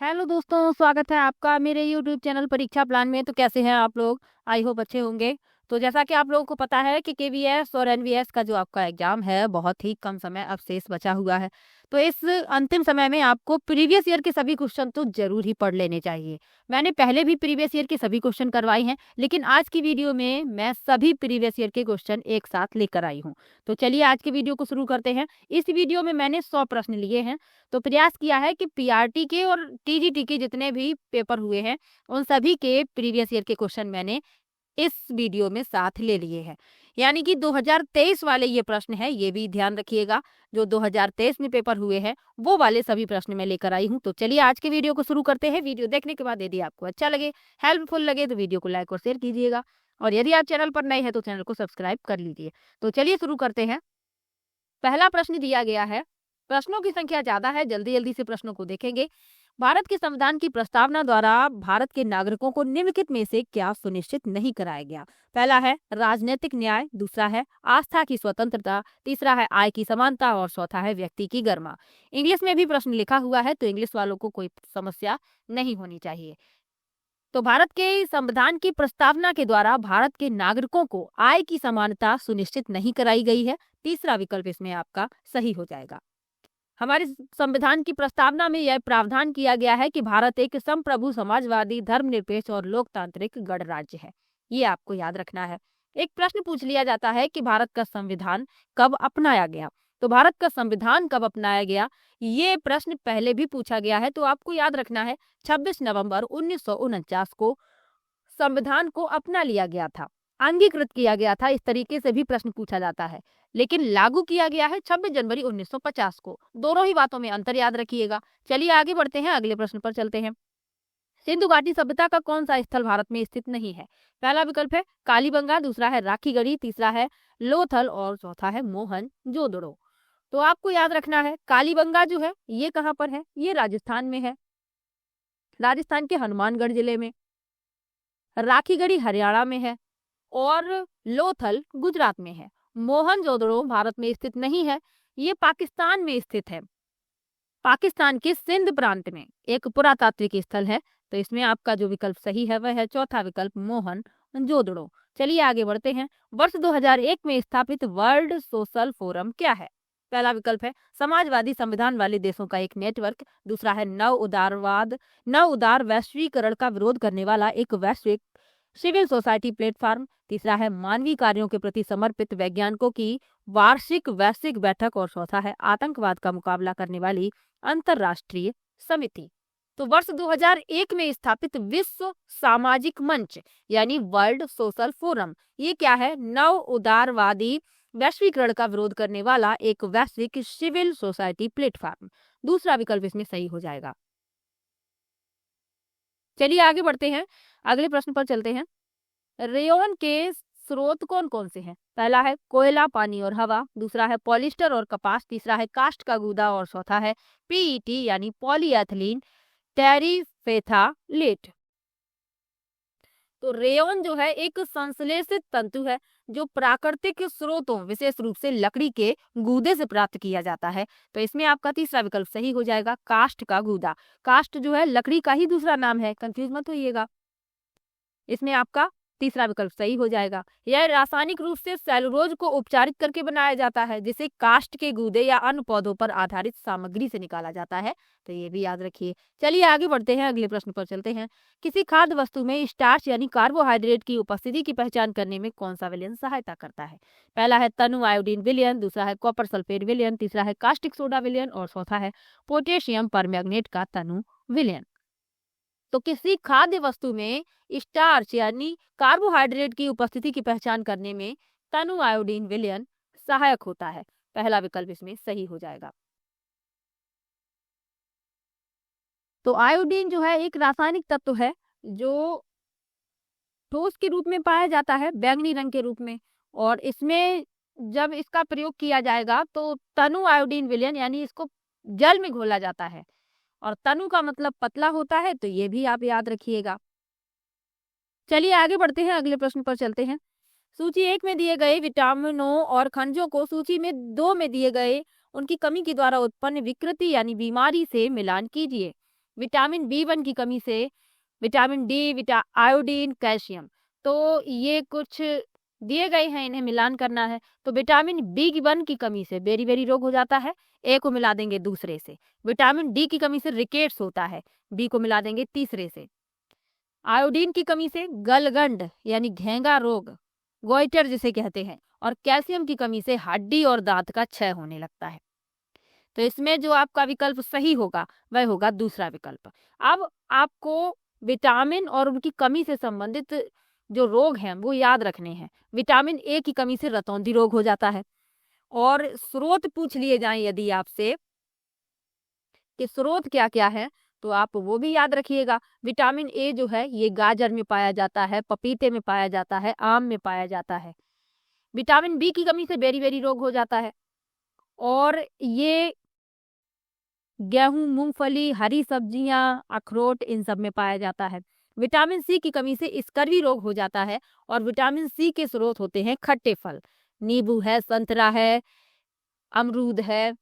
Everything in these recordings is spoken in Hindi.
हेलो दोस्तों, स्वागत है आपका मेरे यूट्यूब चैनल परीक्षा प्लान में। तो कैसे हैं आप लोग? आई होप अच्छे होंगे। तो जैसा कि आप लोगों को पता है कि केवीएस और एनवीएस का जो आपका एग्जाम है, बहुत ही कम समय अब शेष बचा हुआ है। तो इस अंतिम समय में आपको प्रीवियस ईयर के सभी क्वेश्चन तो जरूर ही पढ़ लेने चाहिए। मैंने पहले भी प्रीवियस ईयर के सभी क्वेश्चन करवाए हैं, लेकिन आज की वीडियो में मैं सभी प्रीवियस ईयर के क्वेश्चन एक साथ लेकर आई हूँ। तो चलिए आज की वीडियो को शुरू करते हैं। इस वीडियो में मैंने 100 प्रश्न लिए हैं। तो प्रयास किया है कि पीआरटी के और टीजीटी के जितने भी पेपर हुए हैं, उन सभी के प्रीवियस ईयर के क्वेश्चन मैंने इस वीडियो में साथ ले लिए हैं। यानी कि 2023 वाले ये प्रश्न है, ये भी ध्यान रखिएगा। जो 2023 में पेपर हुए हैं, वो वाले सभी प्रश्न मैं लेकर आई हूँ। तो चलिए आज के वीडियो को शुरू करते हैं। वीडियो देखने के बाद यदि आपको अच्छा लगे, हेल्पफुल लगे, तो वीडियो को लाइक और शेयर कीजिएगा। और यदि आप चैनल पर नए हैं तो चैनल को सब्सक्राइब कर लीजिए। तो चलिए शुरू करते हैं। पहला प्रश्न दिया गया है। प्रश्नों की संख्या ज्यादा है, जल्दी जल्दी से प्रश्नों को देखेंगे। भारत के संविधान की प्रस्तावना द्वारा भारत के नागरिकों को निम्नलिखित में से क्या सुनिश्चित नहीं कराया गया? पहला है राजनीतिक न्याय, दूसरा है आस्था की स्वतंत्रता, तीसरा है आय की समानता और चौथा है व्यक्ति की गरिमा। इंग्लिश में भी प्रश्न लिखा हुआ है, तो इंग्लिश वालों को कोई समस्या नहीं होनी चाहिए। तो भारत के संविधान की प्रस्तावना के द्वारा भारत के नागरिकों को आय की समानता सुनिश्चित नहीं कराई गई है। तीसरा विकल्प इसमें आपका सही हो जाएगा। हमारे संविधान की प्रस्तावना में यह प्रावधान किया गया है कि भारत एक संप्रभु, समाजवादी, धर्मनिरपेक्ष और लोकतांत्रिक गणराज्य है। ये आपको याद रखना है। एक प्रश्न पूछ लिया जाता है कि भारत का संविधान कब अपनाया गया? तो भारत का संविधान कब अपनाया गया, ये प्रश्न पहले भी पूछा गया है, तो आपको याद रखना है 26 नवंबर 1949 को संविधान को अपना लिया गया था, अंगीकृत किया गया था। इस तरीके से भी प्रश्न पूछा जाता है। लेकिन लागू किया गया है 26 जनवरी 1950 को। दोनों ही बातों में अंतर याद रखिएगा। चलिए आगे बढ़ते हैं, अगले प्रश्न पर चलते हैं। सिंधु घाटी सभ्यता का कौन सा स्थल भारत में स्थित नहीं है? पहला विकल्प है कालीबंगा, दूसरा है राखीगढ़ी, तीसरा है लोथल और चौथा है मोहनजोदड़ो। तो आपको याद रखना है कालीबंगा जो है ये कहाँ पर है? ये राजस्थान में है, राजस्थान के हनुमानगढ़ जिले में। राखीगढ़ी हरियाणा में है और लोथल गुजरात में है। मोहनजोदड़ो भारत में स्थित नहीं है, ये पाकिस्तान में स्थित है। पाकिस्तान के सिंध प्रांत में एक पुरातात्विक स्थल है। तो इसमें आपका जो विकल्प सही है वह है चौथा विकल्प मोहनजोदड़ो। चलिए आगे बढ़ते हैं। वर्ष 2001 में स्थापित वर्ल्ड सोशल फोरम क्या है? पहला विकल्प है समाजवादी संविधान वाले देशों का एक नेटवर्क, दूसरा है नव उदार वैश्वीकरण का विरोध करने वाला एक वैश्विक सिविल सोसाइटी प्लेटफॉर्म, तीसरा है मानवीय कार्यों के प्रति समर्पित वैज्ञानिकों की वार्षिक वैश्विक बैठक और चौथा है आतंकवाद का मुकाबला करने वाली अंतरराष्ट्रीय समिति। तो वर्ष 2001 में स्थापित विश्व सामाजिक मंच यानी वर्ल्ड सोशल फोरम, ये क्या है? नव उदारवादी वैश्वीकरण का विरोध करने वाला एक वैश्विक सिविल सोसाइटी प्लेटफॉर्म। दूसरा विकल्प इसमें सही हो जाएगा। चलिए आगे बढ़ते हैं, अगले प्रश्न पर चलते हैं। रेयन के स्रोत कौन कौन से हैं? पहला है कोयला, पानी और हवा, दूसरा है पॉलिस्टर और कपास, तीसरा है काष्ठ का गूदा और चौथा है पीईटी यानी पॉलीएथिलीन टेरिफेथालेट। तो रेयन जो है एक संश्लेषित तंतु है जो प्राकृतिक स्रोतों विशेष रूप से लकड़ी के गूदे से प्राप्त किया जाता है। तो इसमें आपका तीसरा विकल्प सही हो जाएगा, काष्ठ का गूदा। काष्ठ जो है लकड़ी का ही दूसरा नाम है, कंफ्यूज मत होइएगा। इसमें आपका तीसरा विकल्प सही हो जाएगा। यह रासायनिक रूप से सेलुलोज को उपचारित करके बनाया जाता है, जिसे काष्ठ के गूदे या अन्य पौधों पर आधारित सामग्री से निकाला जाता है। तो ये भी याद रखिए। चलिए आगे बढ़ते हैं, अगले प्रश्न पर चलते हैं। किसी खाद्य वस्तु में स्टार्च यानी कार्बोहाइड्रेट की उपस्थिति की पहचान करने में कौन सा विलयन सहायता करता है? पहला है तनु आयोडीन विलयन, दूसरा है कॉपर सल्फेट विलयन, तीसरा है कास्टिक सोडा विलयन और चौथा है पोटेशियम परमैंगनेट का तनु विलयन। तो किसी खाद्य वस्तु में स्टार्च यानी कार्बोहाइड्रेट की उपस्थिति की पहचान करने में तनु आयोडीन विलयन सहायक होता है। पहला विकल्प इसमें सही हो जाएगा। तो आयोडीन जो है एक रासायनिक तत्व है जो ठोस के रूप में पाया जाता है, बैंगनी रंग के रूप में। और इसमें जब इसका प्रयोग किया जाएगा तो तनु आयोडीन विलयन यानी इसको जल में घोला जाता है। और तनु का मतलब पतला होता है, तो ये भी आप याद रखिएगा। चलिए आगे बढ़ते हैं, अगले प्रश्न पर चलते हैं। सूची 1 में दिए गए विटामिनों और खनिजों को सूची में 2 में दिए गए उनकी कमी के द्वारा उत्पन्न विकृति यानी बीमारी से मिलान कीजिए। विटामिन B1 की कमी से विटामिन डी, आयोडीन, कैल्शियम, तो ये कुछ दिए गए हैं, इन्हें मिलान करना है। तो विटामिन B1 की कमी से बेरी-बेरी रोग हो जाता है, ए को मिला देंगे दूसरे से। विटामिन डी की कमी से रिकेट्स होता है, बी को मिला देंगे तीसरे से। आयोडीन की कमी से गलगंड यानी घेंगा रोग, गोइटर जिसे कहते हैं, और कैल्शियम की कमी से हड्डी और दांत का क्षय होने लगता है। तो इसमें जो आपका विकल्प सही होगा वह होगा दूसरा विकल्प। अब आपको विटामिन और उनकी कमी से संबंधित जो रोग हैं वो याद रखने हैं। विटामिन ए की कमी से रतौंधी रोग हो जाता है, और स्रोत पूछ लिए जाएं यदि आपसे कि स्रोत क्या क्या है, तो आप वो भी याद रखिएगा। विटामिन ए जो है ये गाजर में पाया जाता है, पपीते में पाया जाता है, आम में पाया जाता है। विटामिन बी की कमी से बेरी-बेरी रोग हो जाता है, और ये गेहूं, मूंगफली, हरी सब्जियां, अखरोट, इन सब में पाया जाता है। विटामिन सी की कमी से स्कर्वी रोग हो जाता है, और विटामिन सी के स्रोत होते हैं खट्टे फल, नींबू है, संतरा है, अमरूद है,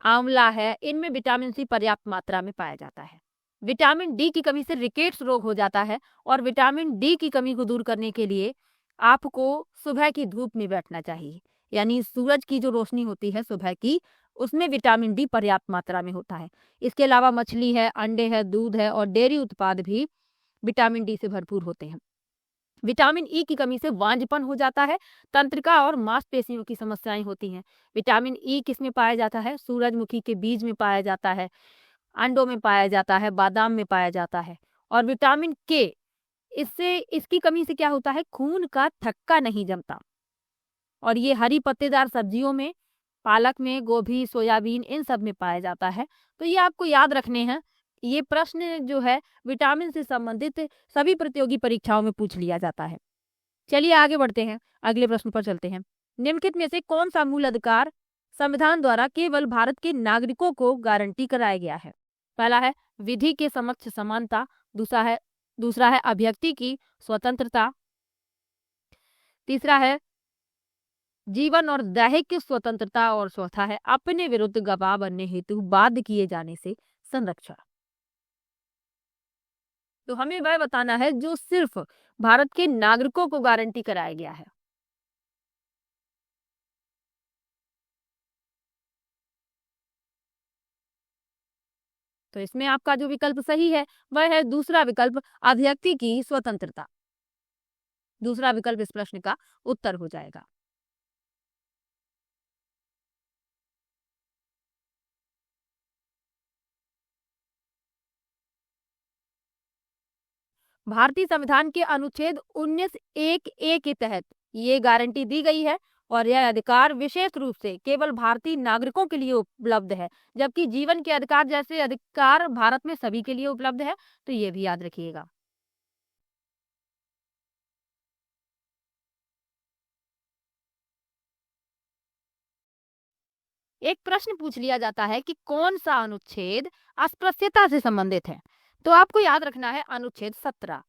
आंवला है, इनमें विटामिन सी पर्याप्त मात्रा में पाया जाता है। विटामिन डी की कमी से रिकेट्स रोग हो जाता है, और विटामिन डी की कमी को दूर करने के लिए आपको सुबह की धूप में बैठना चाहिए, यानी सूरज की जो रोशनी होती है सुबह की, उसमें विटामिन डी पर्याप्त मात्रा में होता है। इसके अलावा मछली है, अंडे है, दूध है, और डेयरी उत्पाद भी विटामिन डी से भरपूर होते हैं। विटामिन ई की कमी से वांझपन हो जाता है, तंत्रिका और मांसपेशियों की समस्याएं होती हैं। विटामिन ई किस में पाया जाता है? सूरजमुखी के बीज में पाया जाता है, अंडों में पाया जाता है, बादाम में पाया जाता है। और विटामिन के, इससे इसकी कमी से क्या होता है? खून का थक्का नहीं जमता, और ये हरी पत्तेदार सब्जियों में, पालक में, गोभी, सोयाबीन, इन सब में पाया जाता है। तो ये आपको याद रखने हैं। ये प्रश्न जो है विटामिन से संबंधित सभी प्रतियोगी परीक्षाओं में पूछ लिया जाता है। चलिए आगे बढ़ते हैं, अगले प्रश्न पर चलते हैं। निम्नलिखित में से कौन सा मूल अधिकार संविधान द्वारा केवल भारत के नागरिकों को गारंटी कराया गया है? पहला है विधि के समक्ष समानता, दूसरा है अभिव्यक्ति की स्वतंत्रता, तीसरा है जीवन और दैहिक स्वतंत्रता, और चौथा है अपने विरुद्ध गवाह बनने हेतु बाध्य किए जाने से संरक्षण। तो हमें वह बताना है जो सिर्फ भारत के नागरिकों को गारंटी कराया गया है। तो इसमें आपका जो विकल्प सही है वह है दूसरा विकल्प, अभिव्यक्ति की स्वतंत्रता। दूसरा विकल्प इस प्रश्न का उत्तर हो जाएगा। भारतीय संविधान के अनुच्छेद 19(1)(a) के तहत ये गारंटी दी गई है, और यह अधिकार विशेष रूप से केवल भारतीय नागरिकों के लिए उपलब्ध है, जबकि जीवन के अधिकार जैसे अधिकार भारत में सभी के लिए उपलब्ध है। तो ये भी याद रखिएगा। एक प्रश्न पूछ लिया जाता है कि कौन सा अनुच्छेद अस्पृश्यता से संबंधित है, तो आपको याद रखना है अनुच्छेद 17।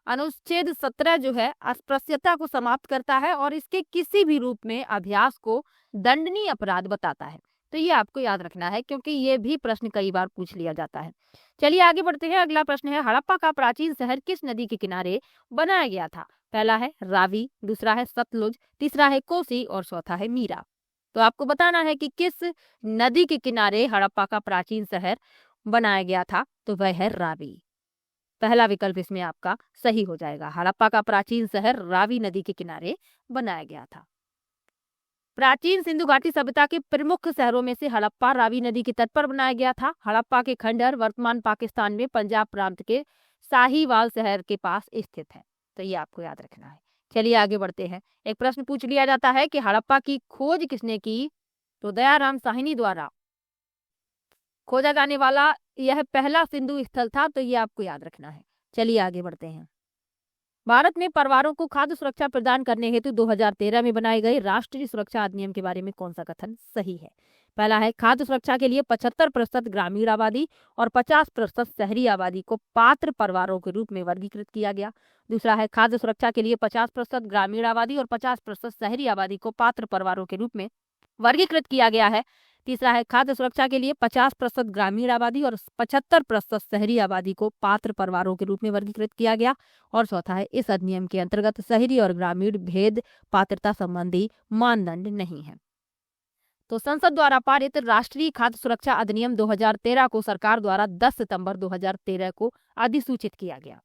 अनुच्छेद 17 जो है अस्पृश्यता को समाप्त करता है, और इसके किसी भी रूप में अभ्यास को दंडनीय अपराध बताता है। तो ये आपको याद रखना है, क्योंकि ये भी प्रश्न कई बार पूछ लिया जाता है। चलिए आगे बढ़ते हैं। अगला प्रश्न है हड़प्पा का प्राचीन शहर किस नदी के किनारे बनाया गया था? पहला है रावी, दूसरा है सतलुज, तीसरा है कोसी, और चौथा है मीरा। तो आपको बताना है कि किस नदी के किनारे हड़प्पा का प्राचीन शहर बनाया गया था, तो वह है रावी। पहला विकल्प इसमें आपका सही हो जाएगा। हड़प्पा का प्राचीन शहर रावी नदी के किनारे बनाया गया था। प्राचीन सिंधु घाटी सभ्यता के प्रमुख शहरों में से हड़प्पा रावी नदी के तट पर बनाया गया था। हड़प्पा के खंडहर वर्तमान पाकिस्तान में पंजाब प्रांत के साहिवाल शहर के पास स्थित है। तो ये आपको याद रखना है। चलिए आगे बढ़ते हैं। एक प्रश्न पूछ लिया जाता है कि हड़प्पा की खोज किसने की? तो दयाराम साहनी द्वारा खोजा जाने वाला यह पहला सिंधु स्थल था। तो ये आपको याद रखना है। चलिए आगे बढ़ते हैं। भारत में परिवारों को खाद्य सुरक्षा प्रदान करने हेतु 2013 में बनाए गए राष्ट्रीय सुरक्षा अधिनियम के बारे में कौन सा कथन सही है? पहला है खाद्य सुरक्षा के लिए 75% ग्रामीण आबादी और 50% शहरी आबादी को पात्र परिवारों के रूप में वर्गीकृत किया गया। दूसरा है खाद्य सुरक्षा के लिए 50% ग्रामीण आबादी और 50% शहरी आबादी को पात्र परिवारों के रूप में वर्गीकृत किया गया है। तीसरा है खाद्य सुरक्षा के लिए 50% ग्रामीण आबादी और 75% शहरी आबादी को पात्र परिवारों के रूप में वर्गीकृत किया गया। और चौथा है इस अधिनियम के अंतर्गत शहरी और ग्रामीण भेद पात्रता संबंधी मानदंड नहीं है। तो संसद द्वारा पारित राष्ट्रीय खाद्य सुरक्षा अधिनियम 2013 को सरकार द्वारा 10 सितंबर 2013 को अधिसूचित किया गया।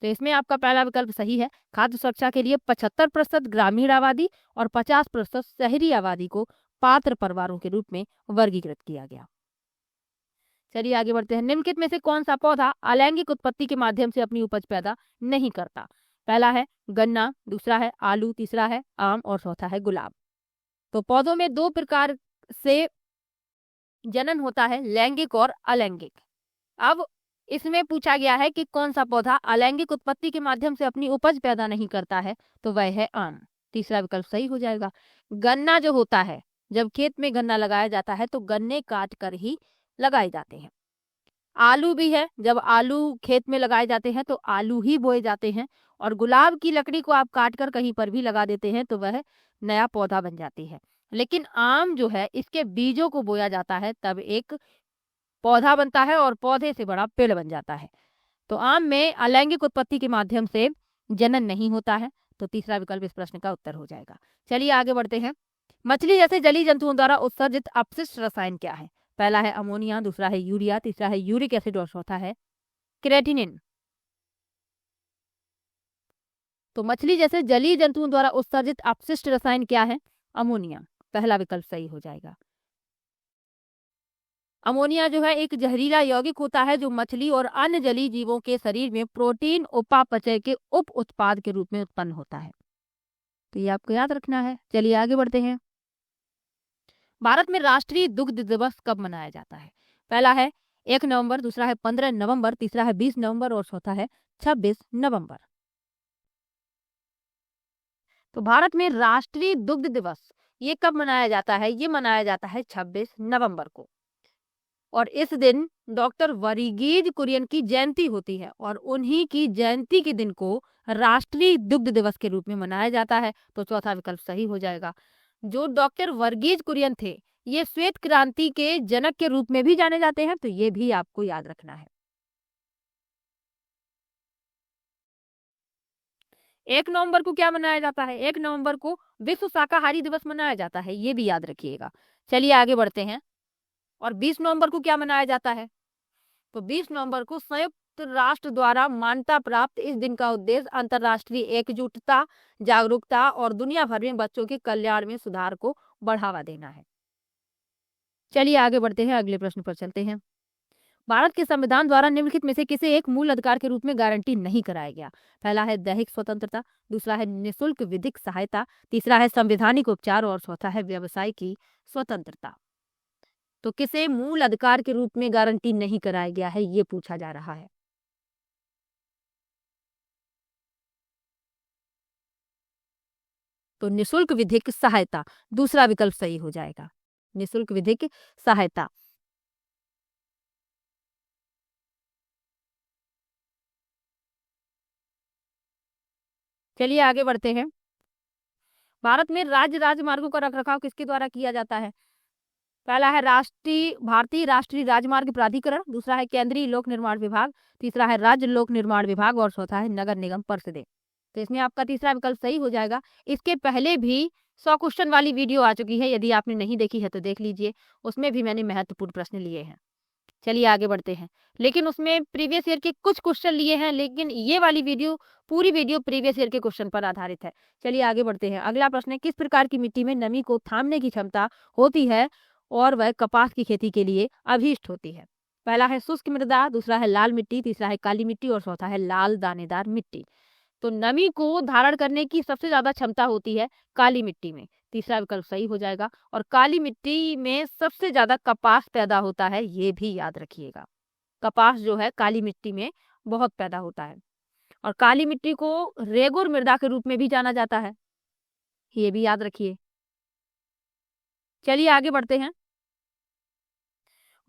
तो इसमें आपका पहला विकल्प सही है। खाद्य सुरक्षा के लिए 75% ग्रामीण आबादी और 50% शहरी आबादी को पात्र परिवारों के रूप में वर्गीकृत किया गया। चलिए आगे बढ़ते हैं। निम्नलिखित में से कौन सा पौधा अलैंगिक उत्पत्ति के माध्यम से अपनी उपज पैदा नहीं करता? पहला है गन्ना, दूसरा है आलू, तीसरा है आम और चौथा है गुलाब। तो पौधों में दो प्रकार से जनन होता है, लैंगिक और अलैंगिक। अब इसमें पूछा गया है कि कौन सा पौधा अलैंगिक उत्पत्ति के माध्यम से अपनी उपज पैदा नहीं करता है, तो वह है आम। तीसरा विकल्प सही हो जाएगा। गन्ना जो होता है, जब खेत में गन्ना लगाया जाता है तो गन्ने काट कर ही लगाए जाते हैं। आलू भी है, जब आलू खेत में लगाए जाते हैं तो आलू ही बोए जाते हैं। और गुलाब की लकड़ी को आप काट कर कहीं पर भी लगा देते हैं तो वह नया पौधा बन जाती है। लेकिन आम जो है, इसके बीजों को बोया जाता है तब एक पौधा बनता है और पौधे से बड़ा पेड़ बन जाता है। तो आम में अलैंगिक उत्पत्ति के माध्यम से जनन नहीं होता है। तो तीसरा विकल्प इस प्रश्न का उत्तर हो जाएगा। चलिए आगे बढ़ते हैं। मछली जैसे जलीय जंतुओं द्वारा उत्सर्जित अपशिष्ट रसायन क्या है? पहला है अमोनिया, दूसरा है यूरिया, तीसरा है यूरिक एसिड और चौथा है क्रेटिनिन। तो मछली जैसे जलीय जंतुओं द्वारा उत्सर्जित अपशिष्ट रसायन क्या है? अमोनिया। पहला विकल्प सही हो जाएगा। अमोनिया जो है एक जहरीला यौगिक होता है जो मछली और अन्य जलीय जीवों के शरीर में प्रोटीन उपापचय के उप उत्पाद के रूप में उत्पन्न होता है। तो ये आपको याद रखना है। चलिए आगे बढ़ते हैं। भारत में राष्ट्रीय दुग्ध दिवस कब मनाया जाता है? पहला है 1 नवंबर, दूसरा है 15 नवंबर, तीसरा है 20 नवंबर और चौथा है 26 नवंबर। तो भारत में राष्ट्रीय दुग्ध दिवस ये कब मनाया जाता है? ये मनाया जाता है 26 नवंबर को। और इस दिन डॉक्टर वर्गीज कुरियन की जयंती होती है और उन्हीं की जयंती के दिन को राष्ट्रीय दुग्ध दिवस के रूप में मनाया जाता है। तो चौथा विकल्प सही हो जाएगा। जो डॉक्टर वर्गीज कुरियन थे, ये श्वेत क्रांति के जनक के रूप में भी जाने जाते हैं। तो ये भी आपको याद रखना है। 1 नवंबर को क्या मनाया जाता है? 1 नवंबर को विश्व शाकाहारी दिवस मनाया जाता है, ये भी याद रखिएगा। चलिए आगे बढ़ते हैं। और 20 नवंबर को क्या मनाया जाता है? तो 20 नवंबर को संयुक्त राष्ट्र द्वारा मान्यता प्राप्त इस दिन का उद्देश्य अंतर्राष्ट्रीय एकजुटता, जागरूकता और दुनिया भर में बच्चों के कल्याण में सुधार को बढ़ावा देना है। चलिए आगे बढ़ते हैं, अगले प्रश्न पर चलते हैं। भारत के संविधान द्वारा निम्नलिखित में से किसी एक मूल अधिकार के रूप में गारंटी नहीं कराया गया? पहला है दैहिक स्वतंत्रता, दूसरा है निःशुल्क विधिक सहायता, तीसरा है संवैधानिक उपचार और चौथा है व्यवसाय की स्वतंत्रता। तो किसे मूल अधिकार के रूप में गारंटी नहीं कराया गया है, ये पूछा जा रहा है। तो निःशुल्क विधिक सहायता, दूसरा विकल्प सही हो जाएगा। निःशुल्क विधिक सहायता। चलिए आगे बढ़ते हैं। भारत में राज्य राजमार्गों का रखरखाव किसके द्वारा किया जाता है? पहला है भारतीय राष्ट्रीय राजमार्ग प्राधिकरण, दूसरा है केंद्रीय लोक निर्माण विभाग, तीसरा है राज्य लोक निर्माण विभाग और चौथा है नगर निगम परिषदें। तो इसमें आपका तीसरा विकल्प सही हो जाएगा। इसके पहले भी 100 क्वेश्चन वाली वीडियो आ चुकी है, यदि आपने नहीं देखी है तो देख लीजिए, उसमें भी मैंने महत्वपूर्ण प्रश्न लिए हैं। चलिए आगे बढ़ते हैं। लेकिन उसमें प्रीवियस ईयर के कुछ क्वेश्चन लिए हैं, लेकिन ये वाली वीडियो पूरी वीडियो प्रीवियस ईयर के क्वेश्चन पर आधारित है। चलिए आगे बढ़ते हैं। अगला प्रश्न है, किस प्रकार की मिट्टी में नमी को थामने की क्षमता होती है और वह कपास की खेती के लिए अभीष्ट होती है? पहला है शुष्क मृदा, दूसरा है लाल मिट्टी, तीसरा है काली मिट्टी और चौथा है लाल दानेदार मिट्टी। तो नमी को धारण करने की सबसे ज्यादा क्षमता होती है काली मिट्टी में। तीसरा विकल्प सही हो जाएगा। और काली मिट्टी में सबसे ज्यादा कपास पैदा होता है, ये भी याद रखिएगा। कपास जो है काली मिट्टी में बहुत पैदा होता है। और काली मिट्टी को रेगुर मृदा के रूप में भी जाना जाता है, ये भी याद रखिए। चलिए आगे बढ़ते हैं।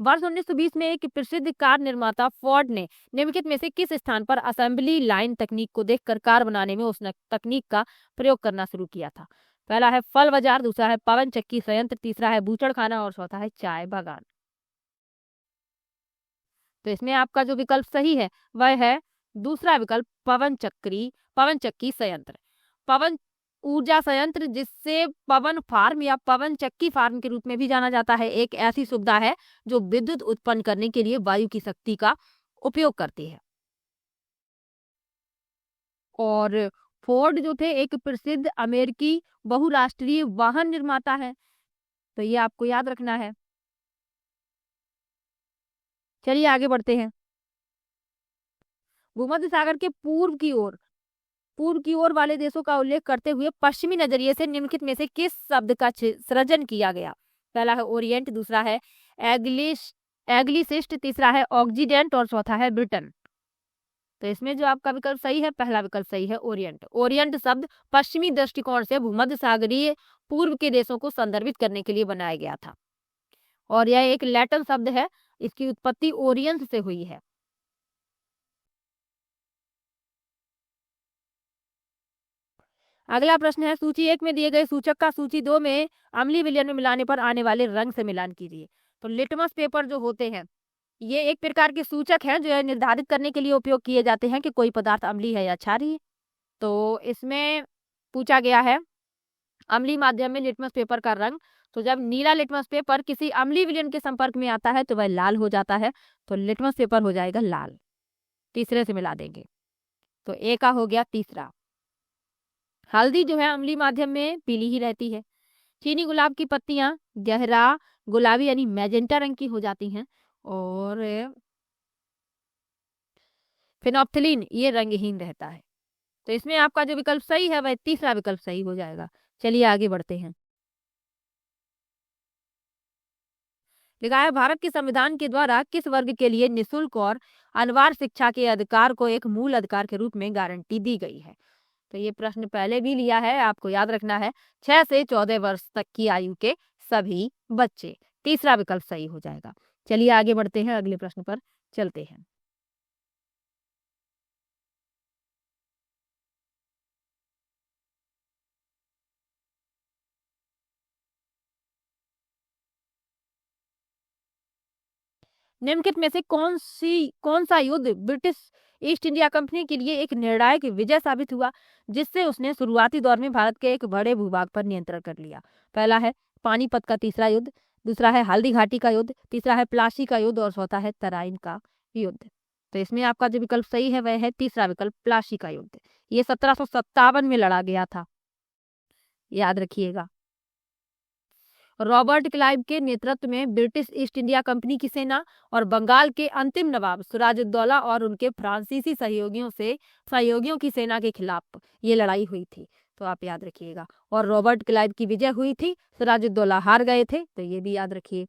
वर्ष 1920 में एक प्रसिद्ध कार निर्माता फोर्ड ने निम्नलिखित में से किस स्थान पर असेंबली लाइन तकनीक को देखकर कार बनाने में उस तकनीक का प्रयोग करना शुरू किया था? पहला है फल बाजार, दूसरा है पवन चक्की संयंत्र, तीसरा है बूचड़खाना और चौथा है चाय बागान। तो इसमें आपका जो विकल्प सही है वह है दूसरा विकल्प पवन चक्की संयंत्र। पवन ऊर्जा संयंत्र, जिससे पवन फार्म या पवन चक्की फार्म के रूप में भी जाना जाता है, एक ऐसी सुविधा है जो विद्युत उत्पन्न करने के लिए वायु की शक्ति का उपयोग करती है। और फोर्ड जो थे एक प्रसिद्ध अमेरिकी बहुराष्ट्रीय वाहन निर्माता है, तो ये आपको याद रखना है। चलिए आगे बढ़ते हैं। भूमध्य सागर के पूर्व की ओर वाले देशों का उल्लेख करते हुए पश्चिमी नजरिए से निम्नलिखित में से किस शब्द का सृजन किया गया? पहला है ओरिएंट, दूसरा है एग्लिसिस्ट, तीसरा है ऑक्सीडेंट और चौथा है ब्रिटेन। तो इसमें जो आपका विकल्प सही है, पहला विकल्प सही है ओरिएंट। ओरिएंट शब्द पश्चिमी दृष्टिकोण से भूमध्य सागरीय पूर्व के देशों को संदर्भित करने के लिए बनाया गया था और यह एक लैटिन शब्द है। इसकी उत्पत्ति ओरियंस से हुई है। अगला प्रश्न है सूची 1 में दिए गए सूचक का सूची 2 में अम्लीय विलयन में मिलाने पर आने वाले रंग से मिलान कीजिए। तो लिटमस पेपर जो होते हैं ये एक प्रकार के सूचक हैं जो यह निर्धारित करने के लिए उपयोग किए जाते हैं कि कोई पदार्थ अम्लीय है या क्षारीय। तो इसमें पूछा गया है अम्लीय माध्यम में लिटमस पेपर का रंग। तो जब नीला लिटमस पेपर किसी अम्लीय विलयन के संपर्क में आता है तो वह लाल हो जाता है, तो लिटमस पेपर हो जाएगा लाल। तीसरे से मिला देंगे तो ए का हो गया तीसरा। हल्दी जो है अम्लीय माध्यम में पीली ही रहती है। चीनी गुलाब की पत्तियां गहरा गुलाबी यानी मैजेंटा रंग की हो जाती हैं और फिनोप्थिलीन ये रंगहीन रहता है। तो इसमें आपका जो विकल्प सही है वह तीसरा विकल्प सही हो जाएगा। चलिए आगे बढ़ते हैं। लिखा है भारत के संविधान के द्वारा किस वर्ग के लिए निःशुल्क और अनिवार्य शिक्षा के अधिकार को एक मूल अधिकार के रूप में गारंटी दी गई है? तो ये प्रश्न पहले भी लिया है, आपको याद रखना है 6 से 14 वर्ष तक की आयु के सभी बच्चे। तीसरा विकल्प सही हो जाएगा। चलिए आगे बढ़ते हैं, अगले प्रश्न पर चलते हैं। निम्नलिखित में से कौन सा युद्ध ब्रिटिश ईस्ट इंडिया कंपनी के लिए एक निर्णायक विजय साबित हुआ जिससे उसने शुरुआती दौर में भारत के एक बड़े भूभाग पर नियंत्रण कर लिया? पहला है पानीपत का तीसरा युद्ध, दूसरा है हल्दी घाटी का युद्ध, तीसरा है प्लासी का युद्ध और चौथा है तराइन का युद्ध। तो इसमें आपका जो विकल्प सही है वह है तीसरा विकल्प प्लासी का युद्ध। ये 1757 में लड़ा गया था, याद रखिएगा। रॉबर्ट क्लाइव के नेतृत्व में ब्रिटिश ईस्ट इंडिया कंपनी की सेना और बंगाल के अंतिम नवाब सिराजुद्दौला और उनके फ्रांसीसी सहयोगियों की सेना के खिलाफ ये लड़ाई हुई थी, तो आप याद रखिएगा। और रॉबर्ट क्लाइव की विजय हुई थी, सिराजुद्दौला हार गए थे, तो ये भी याद रखिए।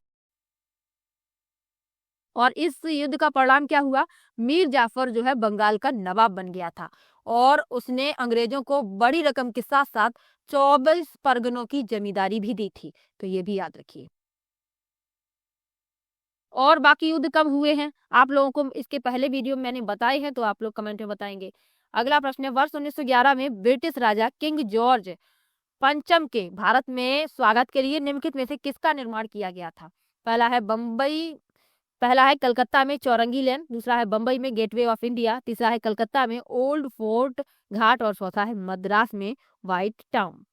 और इस युद्ध का परिणाम क्या हुआ? मीर जाफर जो है बंगाल का नवाब बन गया था और उसने अंग्रेजों को बड़ी रकम के साथ साथ 24 परगनों की जमींदारी भी दी थी, तो ये भी याद रखिए। और बाकी युद्ध कब हुए हैं आप लोगों को इसके पहले वीडियो में मैंने बताए हैं, तो आप लोग कमेंट में बताएंगे। अगला प्रश्न है वर्ष 1911 में ब्रिटिश राजा किंग जॉर्ज पंचम के भारत में स्वागत के लिए निम्नलिखित में से किसका निर्माण किया गया था? पहला है कलकत्ता में चौरंगी लेन, दूसरा है बंबई में गेटवे ऑफ इंडिया, तीसरा है कलकत्ता में ओल्ड फोर्ट घाट और चौथा है मद्रास में व्हाइट टाउन।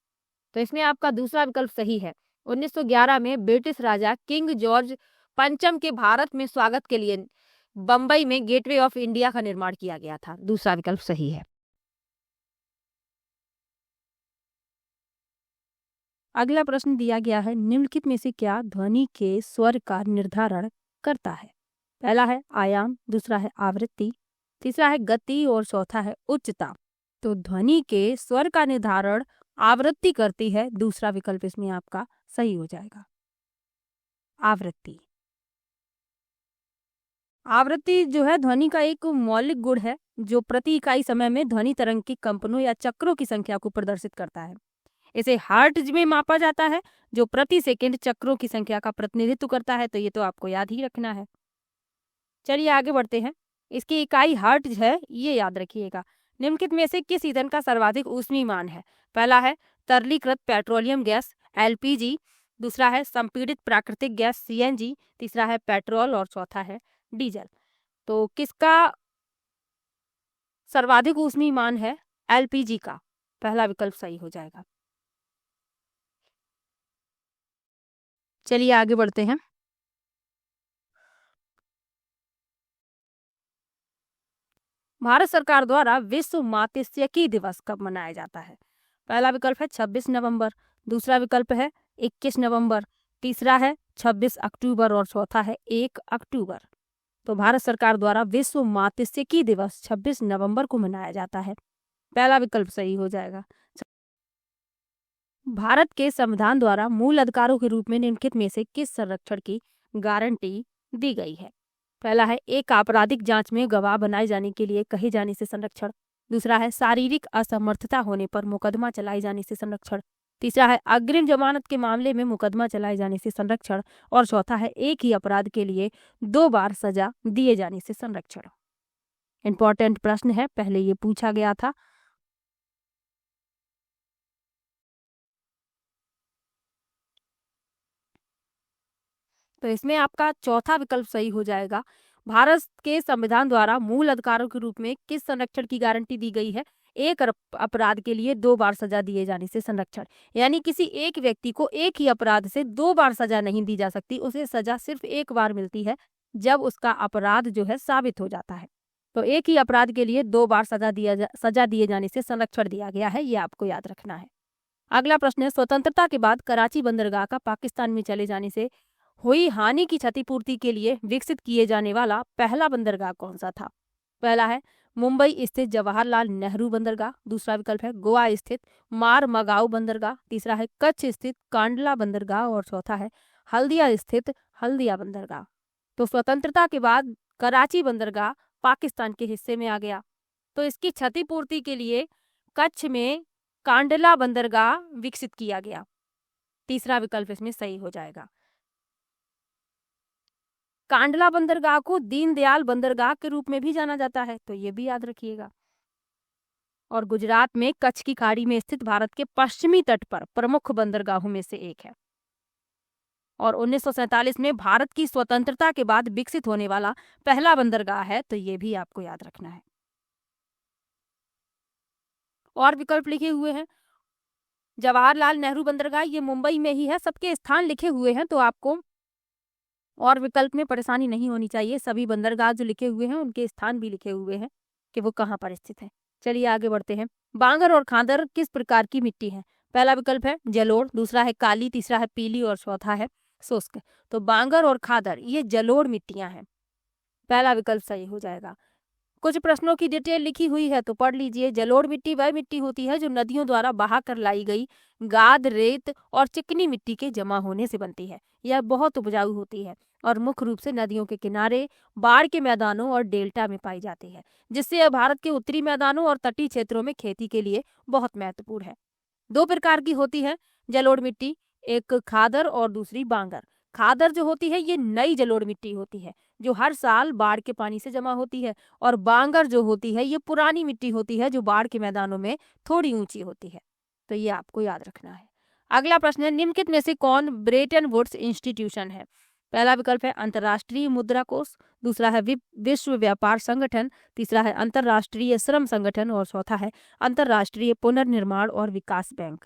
तो इसमें आपका दूसरा विकल्प सही है। 1911 में ब्रिटिश राजा किंग जॉर्ज पंचम के भारत में स्वागत के लिए बंबई में गेटवे ऑफ इंडिया का निर्माण किया गया था। दूसरा विकल्प सही है। अगला प्रश्न दिया गया है निम्नलिखित में से क्या ध्वनि के स्वर का निर्धारण करता है? पहला है आयाम, दूसरा है आवृत्ति, तीसरा है गति और चौथा है उच्चता। तो ध्वनि के स्वर का निर्धारण आवृत्ति करती है, दूसरा विकल्प इसमें आपका सही हो जाएगा। आवृत्ति जो है ध्वनि का एक मौलिक गुण है जो प्रति इकाई समय में ध्वनि तरंग की कंपनों या चक्रों की संख्या को प्रदर्शित करता है। इसे हर्ट्ज में मापा जाता है जो प्रति सेकंड चक्रों की संख्या का प्रतिनिधित्व करता है, तो ये तो आपको याद ही रखना है। चलिए आगे बढ़ते हैं। इसकी इकाई हर्ट्ज है, ये याद रखिएगा। निम्नलिखित में से किस ईंधन का सर्वाधिक ऊष्मीय मान है? पहला है तरलीकृत पेट्रोलियम गैस एलपीजी, दूसरा है संपीड़ित प्राकृतिक गैस सीएनजी, तीसरा है पेट्रोल और चौथा है डीजल। तो किसका सर्वाधिक ऊष्मीय मान है? एलपीजी का। पहला विकल्प सही हो जाएगा। चलिए आगे बढ़ते हैं। भारत सरकार द्वारा विश्व मात्स्यिकी दिवस कब मनाया जाता है? पहला विकल्प है 26 नवंबर, दूसरा विकल्प है 21 नवंबर, तीसरा है 26 अक्टूबर और चौथा है 1 अक्टूबर। तो भारत सरकार द्वारा विश्व मात्स्यिकी दिवस 26 नवंबर को मनाया जाता है। पहला विकल्प सही हो जाएगा। भारत के संविधान द्वारा मूल अधिकारों के रूप में निम्नलिखित में से किस संरक्षण की गारंटी दी गई है? पहला है एक आपराधिक जांच में गवाह बनाए जाने के लिए कहे जाने से संरक्षण, दूसरा है शारीरिक असमर्थता होने पर मुकदमा चलाए जाने से संरक्षण, तीसरा है अग्रिम जमानत के मामले में मुकदमा चलाए जाने से संरक्षण और चौथा है एक ही अपराध के लिए 2 बार सजा दिए जाने से संरक्षण। इंपॉर्टेंट प्रश्न है, पहले ये पूछा गया था। तो इसमें आपका चौथा विकल्प सही हो जाएगा। भारत के संविधान द्वारा मूल अधिकारों के रूप में किस संरक्षण की गारंटी दी गई है? एक अपराध के लिए 2 बार सजा दिए जाने से संरक्षण। यानी किसी एक व्यक्ति को एक ही अपराध से 2 बार सजा नहीं दी जा सकती, उसे सजा सिर्फ एक बार मिलती है जब उसका अपराध जो है साबित हो जाता है। तो एक ही अपराध के लिए 2 बार सजा दिए जाने से संरक्षण दिया गया है, ये आपको याद रखना है। अगला प्रश्न है, स्वतंत्रता के बाद कराची बंदरगाह का पाकिस्तान में चले जाने से हुई हानि की क्षतिपूर्ति के लिए विकसित किए जाने वाला पहला बंदरगाह कौन सा था? पहला है मुंबई स्थित जवाहरलाल नेहरू बंदरगाह, दूसरा विकल्प है गोवा स्थित मारमगाओ बंदरगाह, तीसरा है कच्छ स्थित कांडला बंदरगाह और चौथा है हल्दिया स्थित हल्दिया बंदरगाह। तो स्वतंत्रता के बाद कराची बंदरगाह पाकिस्तान के हिस्से में आ गया, तो इसकी क्षतिपूर्ति के लिए कच्छ में कांडला बंदरगाह विकसित किया गया। तीसरा विकल्प इसमें सही हो जाएगा। कांडला बंदरगाह को दीनदयाल बंदरगाह के रूप में भी जाना जाता है, तो ये भी याद रखिएगा। और गुजरात में कच्छ की खाड़ी में स्थित भारत के पश्चिमी तट पर प्रमुख बंदरगाहों में से एक है और 1947 में भारत की स्वतंत्रता के बाद विकसित होने वाला पहला बंदरगाह है, तो ये भी आपको याद रखना है। और विकल्प लिखे हुए हैं, जवाहरलाल नेहरू बंदरगाह ये मुंबई में ही है, सबके स्थान लिखे हुए हैं, तो आपको और विकल्प में परेशानी नहीं होनी चाहिए। सभी बंदरगाह जो लिखे हुए हैं उनके स्थान भी लिखे हुए हैं कि वो कहाँ पर स्थित है। चलिए आगे बढ़ते हैं। बांगर और खादर किस प्रकार की मिट्टी है? पहला विकल्प है जलोढ़, दूसरा है काली, तीसरा है पीली और चौथा है शुष्क। तो बांगर और खादर ये जलोढ़ मिट्टियां हैं। पहला विकल्प सही हो जाएगा। कुछ प्रश्नों की डिटेल लिखी हुई है तो पढ़ लीजिए। जलोढ़ मिट्टी वह मिट्टी होती है जो नदियों द्वारा बहा कर लाई गई गाद, रेत और चिकनी मिट्टी के जमा होने से बनती है। यह बहुत उपजाऊ होती है और मुख्य रूप से नदियों के किनारे, बाढ़ के मैदानों और डेल्टा में पाई जाती है, जिससे यह भारत के उत्तरी मैदानों और तटीय क्षेत्रों में खेती के लिए बहुत महत्वपूर्ण है। 2 प्रकार की होती है जलोढ़ मिट्टी, एक खादर और दूसरी बांगर। खादर जो होती है ये नई जलोढ़ मिट्टी होती है जो हर साल बाढ़ के पानी से जमा होती है और बांगर जो होती है ये पुरानी मिट्टी होती है जो बाढ़ के मैदानों में थोड़ी ऊंची होती है। तो ये आपको याद रखना है। अगला प्रश्न है, निम्नलिखित में से कौन ब्रेटन वुड्स इंस्टीट्यूशन है? पहला विकल्प है अंतर्राष्ट्रीय मुद्रा कोष, दूसरा है विश्व व्यापार संगठन, तीसरा है अंतर्राष्ट्रीय श्रम संगठन और चौथा है अंतर्राष्ट्रीय पुनर्निर्माण और विकास बैंक।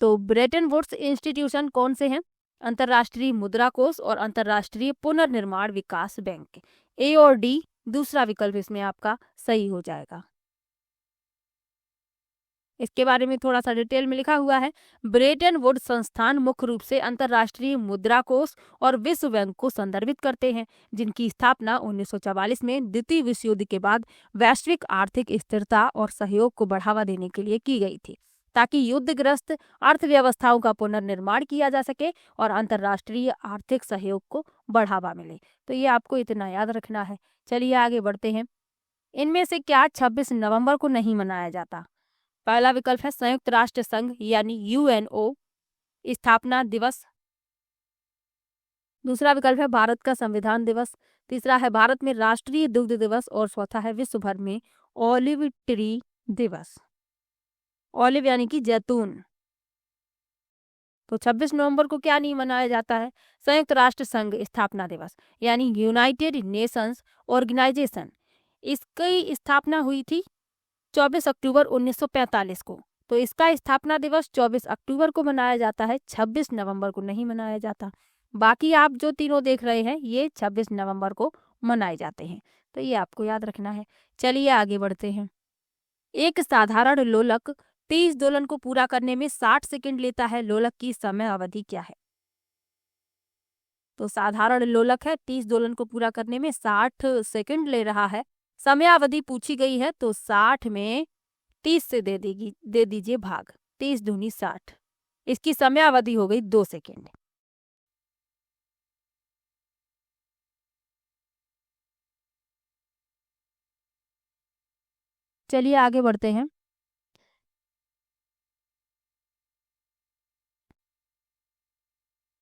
तो ब्रेटन वुड्स इंस्टीट्यूशन कौन से हैं? अंतर्राष्ट्रीय मुद्रा कोष और अंतर्राष्ट्रीय पुनर्निर्माण विकास बैंक। ए और डी दूसरा विकल्प इसमें आपका सही हो जाएगा। इसके बारे में थोड़ा सा डिटेल में लिखा हुआ है। ब्रेटन वुड्स संस्थान मुख्य रूप से अंतर्राष्ट्रीय मुद्रा कोष और विश्व बैंक को संदर्भित करते हैं, जिनकी स्थापना 1944 में द्वितीय विश्व युद्ध के बाद वैश्विक आर्थिक स्थिरता और सहयोग को बढ़ावा देने के लिए की गई थी, ताकि युद्धग्रस्त अर्थव्यवस्थाओं का पुनर्निर्माण किया जा सके और अंतर्राष्ट्रीय आर्थिक सहयोग को बढ़ावा मिले। तो ये आपको इतना याद रखना है। चलिए आगे बढ़ते हैं। इनमें से क्या 26 नवंबर को नहीं मनाया जाता? पहला विकल्प है संयुक्त राष्ट्र संघ यानी यूएनओ स्थापना दिवस, दूसरा विकल्प है भारत का संविधान दिवस, तीसरा है भारत में राष्ट्रीय दुग्ध दिवस और चौथा है विश्व भर में ऑलिव ट्री दिवस। ऑलिव यानी कि जैतून। तो 26 नवंबर को क्या नहीं मनाया जाता है? संयुक्त राष्ट्र संघ स्थापना दिवस, यानी यूनाइटेड नेशंस ऑर्गेनाइजेशन। इसकी स्थापना हुई थी 24 अक्टूबर 1945 को। तो इसका स्थापना दिवस 24 अक्टूबर को मनाया जाता है, 26 नवंबर को नहीं मनाया जाता। बाकी आप जो तीनों देख रहे हैं ये 26 नवंबर को मनाए जाते हैं, तो ये आपको याद रखना है। चलिए आगे बढ़ते हैं। एक साधारण लोलक 30 दोलन को पूरा करने में 60 सेकंड लेता है, लोलक की समय अवधि क्या है? तो साधारण लोलक है, 30 दोलन को पूरा करने में 60 सेकंड ले रहा है। समय अवधि पूछी गई है तो 60 में 30 से दे दीजिए भाग, 30 दूनी 60। इसकी समय अवधि हो गई 2 सेकंड। चलिए आगे बढ़ते हैं।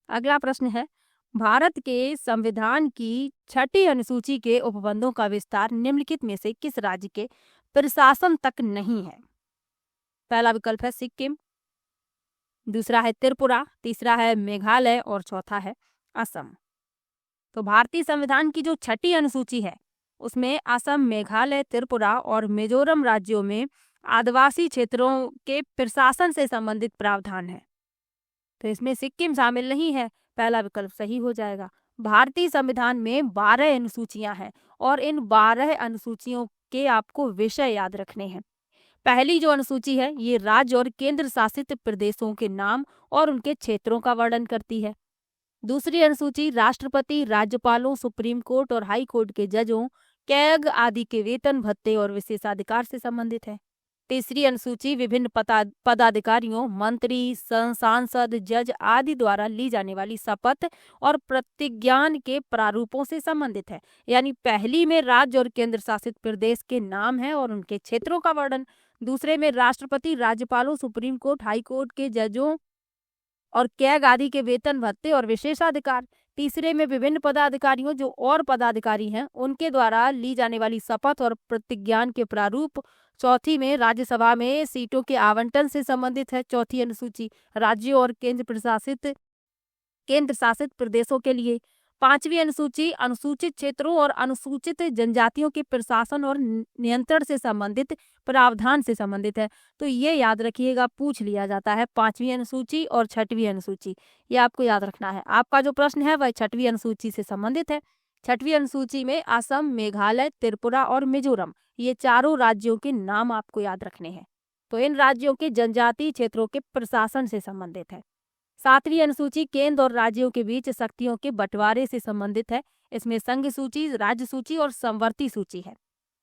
अगला प्रश्न है, भारत के संविधान की 6ठी अनुसूची के उपबंधों का विस्तार निम्नलिखित में से किस राज्य के प्रशासन तक नहीं है? पहला विकल्प है सिक्किम, दूसरा है त्रिपुरा, तीसरा है मेघालय और चौथा है असम। तो भारतीय संविधान की जो 6ठी अनुसूची है उसमें असम, मेघालय, त्रिपुरा और मिजोरम राज्यों में आदिवासी क्षेत्रों के प्रशासन से संबंधित प्रावधान है। तो इसमें सिक्किम शामिल नहीं है, पहला विकल्प सही हो जाएगा। भारतीय संविधान में 12 अनुसूचियां हैं और इन 12 अनुसूचियों के आपको विषय याद रखने हैं। पहली जो अनुसूची है ये राज्य और केंद्र शासित प्रदेशों के नाम और उनके क्षेत्रों का वर्णन करती है। दूसरी अनुसूची राष्ट्रपति, राज्यपालों, सुप्रीम कोर्ट और हाई कोर्ट के जजों, कैग आदि के वेतन, भत्ते और विशेषाधिकार से संबंधित है। तीसरी अनुसूची विभिन्न पदाधिकारियों, मंत्री, सांसद, जज आदि द्वारा ली जाने वाली शपथ और प्रतिज्ञान के प्रारूपों से संबंधित है। यानी पहली में राज्य और केंद्र शासित प्रदेश के नाम है और उनके क्षेत्रों का वर्णन, दूसरे में राष्ट्रपति, राज्यपालों, सुप्रीम कोर्ट, हाई कोर्ट के जजों और कैग आदि के वेतन, भत्ते और विशेषाधिकार, तीसरे में विभिन्न पदाधिकारियों जो और पदाधिकारी हैं उनके द्वारा ली जाने वाली शपथ और प्रतिज्ञान के प्रारूप, चौथी में राज्यसभा में सीटों के आवंटन से संबंधित है चौथी अनुसूची राज्यों और केंद्र शासित प्रदेशों के लिए। पांचवी अनुसूची अनुसूचित क्षेत्रों और अनुसूचित जनजातियों के प्रशासन और नियंत्रण से संबंधित प्रावधान से संबंधित है। तो ये याद रखिएगा, पूछ लिया जाता है 5वीं अनुसूची और 6वीं अनुसूची, ये आपको याद रखना है। आपका जो प्रश्न है वह 6वीं अनुसूची से संबंधित है। 6वीं अनुसूची में असम, मेघालय, त्रिपुरा और मिजोरम, ये चारों राज्यों के नाम आपको याद रखने हैं। तो इन राज्यों के जनजातीय क्षेत्रों के प्रशासन से संबंधित है। 7वीं अनुसूची केंद्र और राज्यों के बीच शक्तियों के बंटवारे से संबंधित है। इसमें संघ सूची, राज्य सूची और समवर्ती सूची है।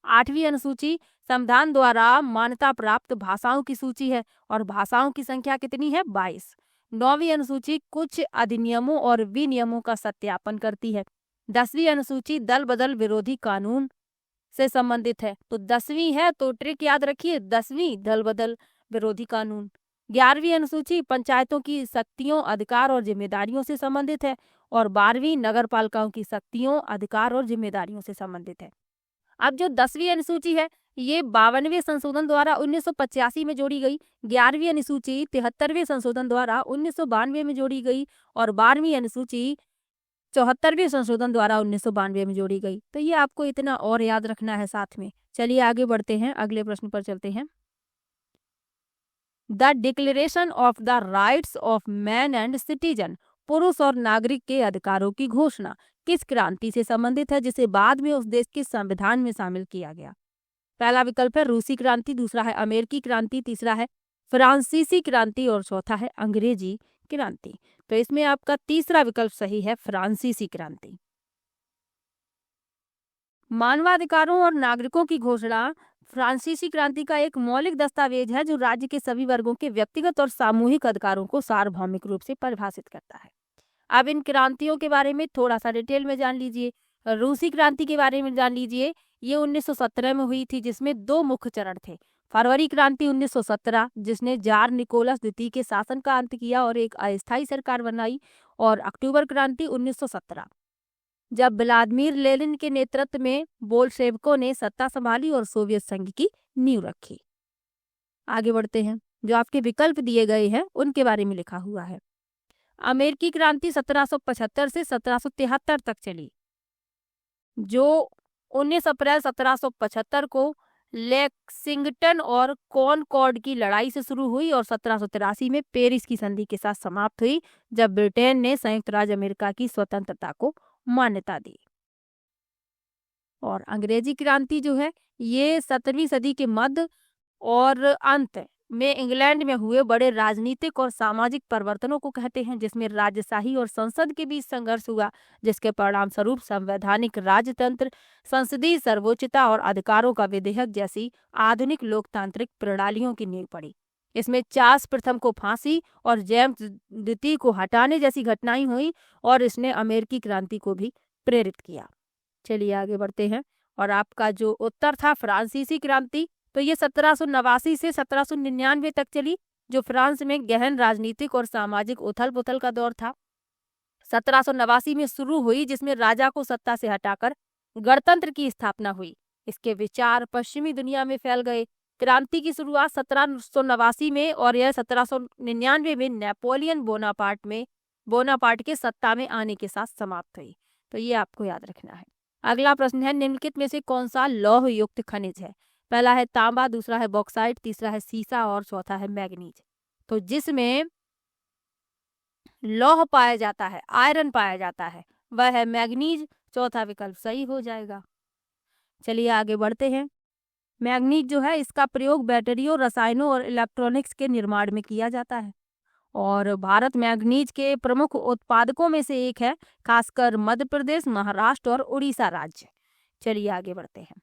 8वीं अनुसूची संविधान द्वारा मान्यता प्राप्त भाषाओं की सूची है और भाषाओं की संख्या कितनी है? 22। 9वीं अनुसूची कुछ अधिनियमों और विनियमों का सत्यापन करती है। 10वीं अनुसूची दल बदल विरोधी कानून से संबंधित है। तो 10वीं है तो ट्रिक याद रखिए, 10वीं दल बदल विरोधी कानून। 11वीं अनुसूची पंचायतों की शक्तियों, अधिकार और जिम्मेदारियों से संबंधित है और 12वीं नगर पालिकाओं की शक्तियों, अधिकार और जिम्मेदारियों से संबंधित है। अब जो 10वीं अनुसूची है ये 52वें संशोधन द्वारा 1985 में जोड़ी गई, 11वीं अनुसूची 73वें संशोधन द्वारा 1992 में जोड़ी गई और 12वीं अनुसूची 74वें संशोधन द्वारा 1992 में जोड़ी गई। तो ये आपको इतना और याद रखना है साथ में। चलिए आगे बढ़ते हैं, अगले प्रश्न पर चलते हैं। The declaration of the rights of man and citizen, पुरुष और नागरिक के अधिकारों की घोषणा किस क्रांति से संबंधित है जिसे बाद में उस देश के संविधान में शामिल किया गया? पहला विकल्प है रूसी क्रांति, दूसरा है अमेरिकी क्रांति, तीसरा है फ्रांसीसी क्रांति और चौथा है अंग्रेजी क्रांति। तो इसमें आपका तीसरा विकल्प सही है, फ्रांसीसी क्रांति। मानवाधिकारों और नागरिकों की घोषणा फ्रांसीसी क्रांति का एक मौलिक दस्तावेज है जो राज्य के सभी वर्गों के व्यक्तिगत और सामूहिक अधिकारों को सार्वभौमिक रूप से परिभाषित करता है। अब इन क्रांतियों के बारे में थोड़ा सा डिटेल में जान लीजिए। रूसी क्रांति के बारे में जान लीजिए, ये 1917 में हुई थी जिसमें 2 मुख्य चरण थे। फरवरी क्रांति 1917 जिसने जार निकोलस द्वितीय के शासन का अंत किया और एक अस्थायी सरकार बनाई, और अक्टूबर क्रांति 1917 जब व्लादिमीर लेनिन के नेतृत्व में बोल्शेविकों ने सत्ता संभाली और सोवियत संघ की नींव रखी। आगे बढ़ते हैं, जो आपके विकल्प दिए गए हैं उनके बारे में लिखा हुआ है। अमेरिकी क्रांति 1775 से 1773 तक चली, जो 19 अप्रैल 1775 को लेक्सिंगटन और कॉनकॉर्ड की लड़ाई से शुरू हुई और 1783 में पेरिस की संधि के साथ समाप्त हुई, जब ब्रिटेन ने संयुक्त राज्य अमेरिका की स्वतंत्रता को मान्यता दी। और अंग्रेजी क्रांति जो है ये 17वीं सदी के मध्य और अंत में इंग्लैंड में हुए बड़े राजनीतिक और सामाजिक परिवर्तनों को कहते हैं, जिसमें राजशाही और संसद के बीच संघर्ष हुआ, जिसके परिणाम स्वरूप संवैधानिक राजतंत्र, संसदीय सर्वोच्चता और अधिकारों का विधेयक जैसी आधुनिक लोकतांत्रिक प्रणालियों की नींव पड़ी। इसमें चार्ल्स प्रथम को फांसी और जेम्स द्वितीय को हटाने जैसी घटनाएं हुई और इसने अमेरिकी क्रांति को भी प्रेरित किया। चलिए आगे बढ़ते हैं, और आपका जो उत्तर था फ्रांसीसी क्रांति, तो ये 1789 से 1799 तक चली, जो फ्रांस में गहन राजनीतिक और सामाजिक उथल पुथल का दौर था। 1789 में शुरू हुई, जिसमें राजा को सत्ता से हटाकर गणतंत्र की स्थापना हुई। इसके विचार पश्चिमी दुनिया में फैल गए। क्रांति की शुरुआत 1789 में और यह 1799 में नेपोलियन बोनापार्ट के सत्ता में आने के साथ समाप्त हुई। तो ये आपको याद रखना है। अगला प्रश्न है, निम्नलिखित में से कौन सा लौह युक्त खनिज है? पहला है तांबा, दूसरा है बॉक्साइट, तीसरा है सीसा और चौथा है मैग्नीज। तो जिसमें लौह पाया जाता है, आयरन पाया जाता है, वह है मैग्नीज। चौथा विकल्प सही हो जाएगा। चलिए आगे बढ़ते हैं। मैग्नीज जो है इसका प्रयोग बैटरियों, रसायनों और इलेक्ट्रॉनिक्स के निर्माण में किया जाता है, और भारत मैग्नीज के प्रमुख उत्पादकों में से एक है, खासकर मध्य प्रदेश, महाराष्ट्र और उड़ीसा राज्य। चलिए आगे बढ़ते हैं।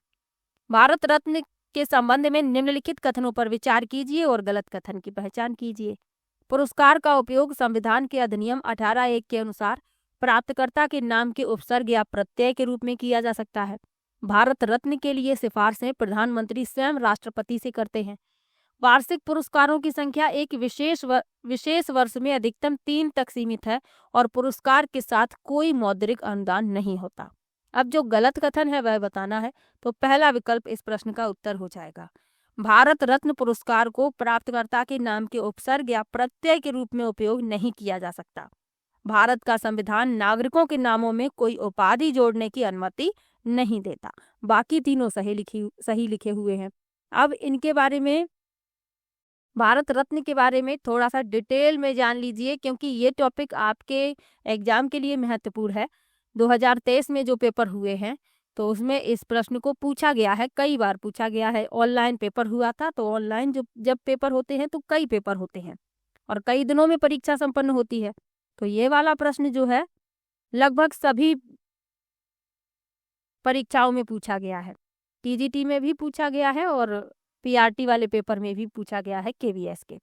भारत रत्न के संबंध में निम्नलिखित कथनों पर विचार कीजिए और गलत कथन की पहचान कीजिए। पुरस्कार का उपयोग संविधान के अधिनियम 18(1) के अनुसार प्राप्तकर्ता के नाम के उपसर्ग या प्रत्यय के रूप में किया जा सकता है। भारत रत्न के लिए सिफारिशें प्रधानमंत्री स्वयं राष्ट्रपति से करते हैं। वार्षिक पुरस्कारों की संख्या एक विशेष वर्ष में अधिकतम 3 तक सीमित है और पुरस्कार के साथ कोई मौद्रिक अनुदान नहीं होता। अब जो गलत कथन है वह बताना है, तो पहला विकल्प इस प्रश्न का उत्तर हो जाएगा। भारत रत्न पुरस्कार को प्राप्तकर्ता के नाम के उपसर्ग या प्रत्यय के रूप में उपयोग नहीं किया जा सकता। भारत का संविधान नागरिकों के नामों में कोई उपाधि जोड़ने की अनुमति नहीं देता। बाकी तीनों सही लिखे हुए हैं। अब इनके बारे में, भारत रत्न के बारे में थोड़ा सा डिटेल में जान लीजिए, क्योंकि ये टॉपिक आपके एग्जाम के लिए महत्वपूर्ण है। 2023 में जो पेपर हुए हैं तो उसमें इस प्रश्न को पूछा गया है, कई बार पूछा गया है। ऑनलाइन पेपर हुआ था, तो ऑनलाइन जब पेपर होते हैं तो कई पेपर होते हैं और कई दिनों में परीक्षा संपन्न होती है। तो ये वाला प्रश्न जो है लगभग सभी परीक्षाओं में पूछा गया है। टीजीटी में भी पूछा गया है और पीआरटी वाले पेपर में भी पूछा गया है, केवीएस के।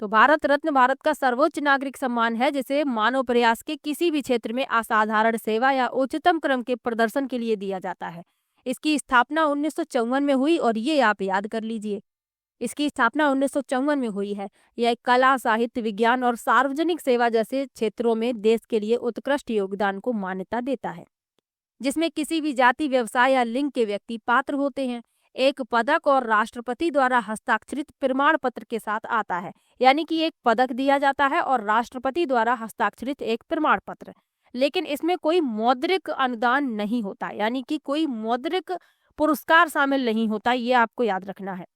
तो भारत रत्न भारत का सर्वोच्च नागरिक सम्मान है, जिसे मानव प्रयास के किसी भी क्षेत्र में असाधारण सेवा या उच्चतम क्रम के प्रदर्शन के लिए दिया जाता है। इसकी स्थापना 1954 में हुई और ये आप याद कर लीजिए। इसकी स्थापना 1954 में हुई है। यह कला, साहित्य, विज्ञान और सार्वजनिक सेवा जैसे क्षेत्रों में देश के लिए उत्कृष्ट योगदान को मान्यता देता है, जिसमें किसी भी जाति, व्यवसाय या लिंग के व्यक्ति पात्र होते हैं। एक पदक और राष्ट्रपति द्वारा हस्ताक्षरित प्रमाण पत्र के साथ आता है, यानी कि एक पदक दिया जाता है और राष्ट्रपति द्वारा हस्ताक्षरित एक प्रमाण पत्र, लेकिन इसमें कोई मौद्रिक अनुदान नहीं होता, यानी कि कोई मौद्रिक पुरस्कार शामिल नहीं होता। ये आपको याद रखना है।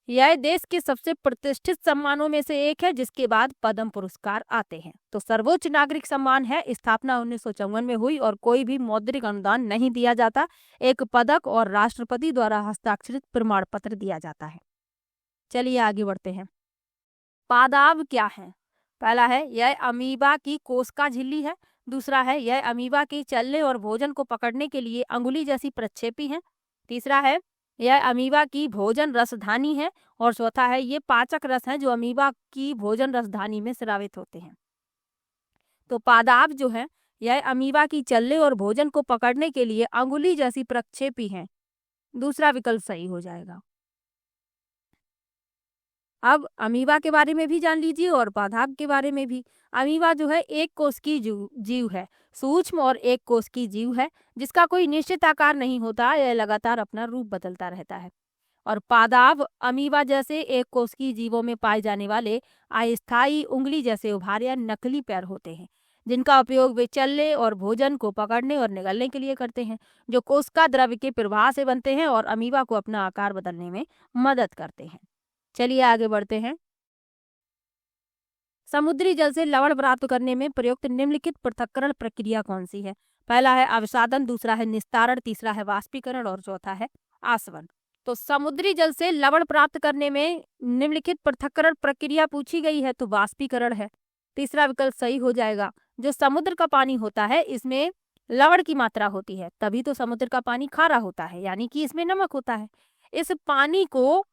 यह देश के सबसे प्रतिष्ठित सम्मानों में से एक है, जिसके बाद पद्म पुरस्कार आते हैं। तो सर्वोच्च नागरिक सम्मान है, स्थापना 1954 में हुई और कोई भी मौद्रिक अनुदान नहीं दिया जाता। एक पदक और राष्ट्रपति द्वारा हस्ताक्षरित प्रमाण पत्र दिया जाता है। चलिए आगे बढ़ते हैं। पादाब क्या है? पहला है यह अमीबा की कोशिका झिल्ली है। दूसरा है यह अमीबा के चलने और भोजन को पकड़ने के लिए अंगुली जैसी प्रक्षेपी है। तीसरा है यह अमीबा की भोजन रसधानी है और चौथा है ये पाचक रस है जो अमीबा की भोजन रसधानी में स्रावित होते हैं। तो पादाब जो है यह अमीबा की चलने और भोजन को पकड़ने के लिए अंगुली जैसी प्रक्षेपी है। दूसरा विकल्प सही हो जाएगा। अब अमीबा के बारे में भी जान लीजिए और पादप के बारे में भी। अमीबा जो है एक कोष की जीव है, सूक्ष्म और एक कोष की जीव है, जिसका कोई निश्चित आकार नहीं होता, यह लगातार अपना रूप बदलता रहता है। और पादाव अमीबा जैसे एक कोष की जीवों में पाए जाने वाले अस्थायी उंगली जैसे उभार या नकली पैर होते हैं, जिनका उपयोग वे चलने और भोजन को पकड़ने और निगलने के लिए करते हैं, जो कोशिका द्रव्य के प्रवाह से बनते हैं और अमीबा को अपना आकार बदलने में मदद करते हैं। चलिए आगे बढ़ते हैं। समुद्री जल से लवण प्राप्त करने में प्रयुक्त निम्नलिखित पृथक्करण प्रक्रिया कौन सी है? पहला है अवसादन, दूसरा है निस्तारण, तीसरा है वाष्पीकरण और चौथा है आसवन। तो समुद्री जल से लवण प्राप्त करने में निम्नलिखित पृथक्करण प्रक्रिया पूछी गई है तो वाष्पीकरण है। तीसरा विकल्प सही हो जाएगा। जो समुद्र का पानी होता है इसमें लवण की मात्रा होती है, तभी तो समुद्र का पानी खारा होता है, यानी कि इसमें नमक होता है। इस पानी को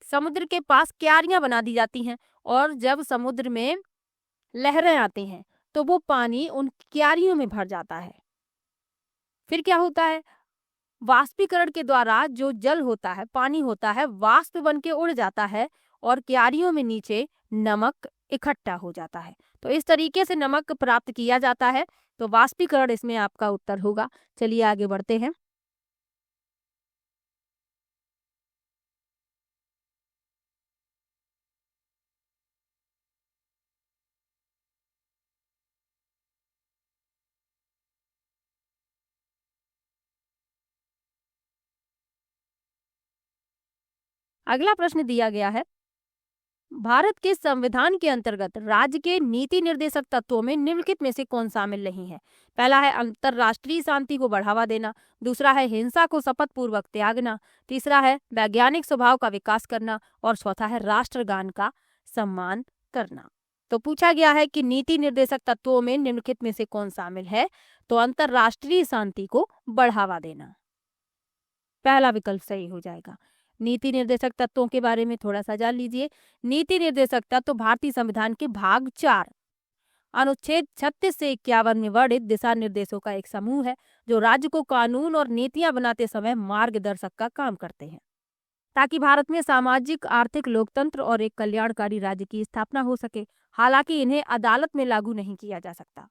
समुद्र के पास क्यारियां बना दी जाती हैं और जब समुद्र में लहरें आती हैं तो वो पानी उन क्यारियों में भर जाता है। फिर क्या होता है? वाष्पीकरण के द्वारा जो जल होता है, पानी होता है, वाष्प बन के उड़ जाता है और क्यारियों में नीचे नमक इकट्ठा हो जाता है। तो इस तरीके से नमक प्राप्त किया जाता है। तो वाष्पीकरण इसमें आपका उत्तर होगा। चलिए आगे बढ़ते हैं। अगला प्रश्न दिया गया है, भारत के संविधान के अंतर्गत राज्य के नीति निर्देशक तत्वों में निम्नलिखित में से कौन शामिल नहीं है? पहला है अंतर्राष्ट्रीय शांति को बढ़ावा देना, दूसरा है हिंसा को शपथ पूर्वक त्यागना, तीसरा है वैज्ञानिक स्वभाव का विकास करना और चौथा है राष्ट्रगान का सम्मान करना। तो पूछा गया है कि नीति निर्देशक तत्वों में निम्नलिखित में से कौन शामिल है? तो अंतर्राष्ट्रीय शांति को बढ़ावा देना, पहला विकल्प सही हो जाएगा। नीति निर्देशक तत्वों के बारे में थोड़ा सा जान लीजिए। नीति निर्देशक तत्व भारतीय संविधान के भाग 4 अनुच्छेद 36 से 51 में वर्णित दिशा निर्देशों का एक समूह है, जो राज्य को कानून और नीतियां बनाते समय मार्गदर्शक का काम करते हैं, ताकि भारत में सामाजिक, आर्थिक, लोकतंत्र और एक कल्याणकारी राज्य की स्थापना हो सके। हालांकि इन्हें अदालत में लागू नहीं किया जा सकता।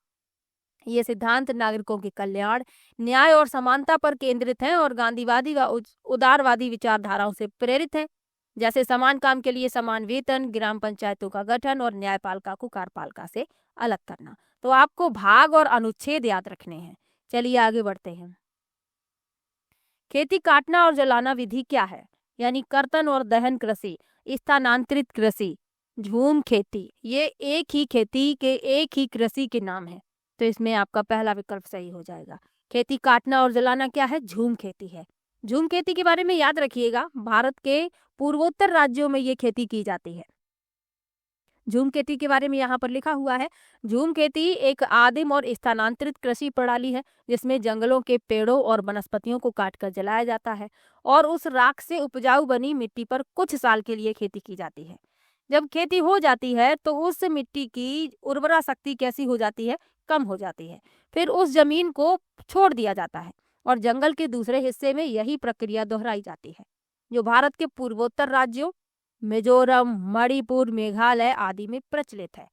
ये सिद्धांत नागरिकों के कल्याण, न्याय और समानता पर केंद्रित हैं और गांधीवादी व उदारवादी विचारधाराओं से प्रेरित हैं, जैसे समान काम के लिए समान वेतन, ग्राम पंचायतों का गठन और न्यायपालिका को कार्यपालिका से अलग करना। तो आपको भाग और अनुच्छेद याद रखने हैं। चलिए आगे बढ़ते हैं। खेती काटना और जलाना विधि क्या है? यानी कर्तन और दहन कृषि, स्थानांतरित कृषि, झूम खेती, ये एक ही खेती के एक ही कृषि के नाम है। तो इसमें आपका पहला विकल्प सही हो जाएगा। खेती काटना और जलाना क्या है? झूम खेती है। झूम खेती के बारे में याद रखिएगा, भारत के पूर्वोत्तर राज्यों में ये खेती की जाती है। झूम खेती के बारे में यहाँ पर लिखा हुआ है, झूम खेती एक आदिम और स्थानांतरित कृषि प्रणाली है, जिसमें जंगलों के पेड़ों और वनस्पतियों को काटकर जलाया जाता है और उस राख से उपजाऊ बनी मिट्टी पर कुछ साल के लिए खेती की जाती है। जब खेती हो जाती है तो उस मिट्टी की उर्वरा शक्ति कैसी हो जाती है? कम हो जाती है। फिर उस जमीन को छोड़ दिया जाता है और जंगल के दूसरे हिस्से में यही प्रक्रिया दोहराई जाती है, जो भारत के पूर्वोत्तर राज्यों मिजोरम, मणिपुर, मेघालय आदि में प्रचलित है।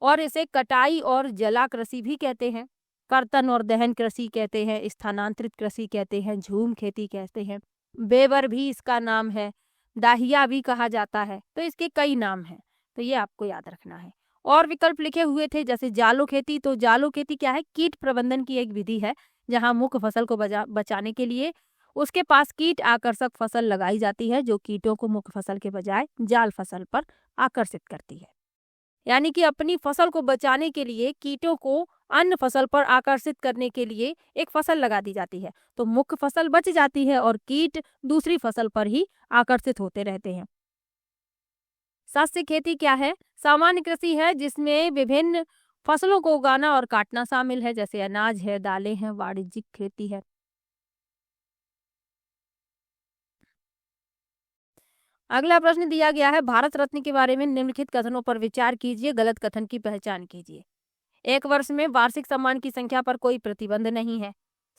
और इसे कटाई और जला कृषि भी कहते हैं, कर्तन और दहन कृषि कहते हैं, स्थानांतरित कृषि कहते हैं, झूम खेती कहते हैं, बेवर भी इसका नाम है, दाहिया भी कहा जाता है। तो इसके कई नाम हैं, तो ये आपको याद रखना है। और विकल्प लिखे हुए थे जैसे जालो खेती। तो जालो खेती क्या है? कीट प्रबंधन की एक विधि है, जहाँ मुख्य फसल को बचाने के लिए उसके पास कीट आकर्षक फसल लगाई जाती है, जो कीटों को मुख्य फसल के बजाय जाल फसल पर आकर्षित करती है। यानी कि अपनी फसल को बचाने के लिए कीटों को अन्य फसल पर आकर्षित करने के लिए एक फसल लगा दी जाती है, तो मुख्य फसल बच जाती है और कीट दूसरी फसल पर ही आकर्षित होते रहते हैं। शस्य खेती क्या है? सामान्य कृषि है, जिसमें विभिन्न फसलों को उगाना और काटना शामिल है, जैसे अनाज है, दालें हैं, वाणिज्यिक खेती है। अगला प्रश्न दिया गया है, भारत रत्न के बारे में निम्नलिखित कथनों पर विचार कीजिए, गलत कथन की पहचान कीजिए। एक वर्ष में वार्षिक सम्मान की संख्या पर कोई प्रतिबंध नहीं है।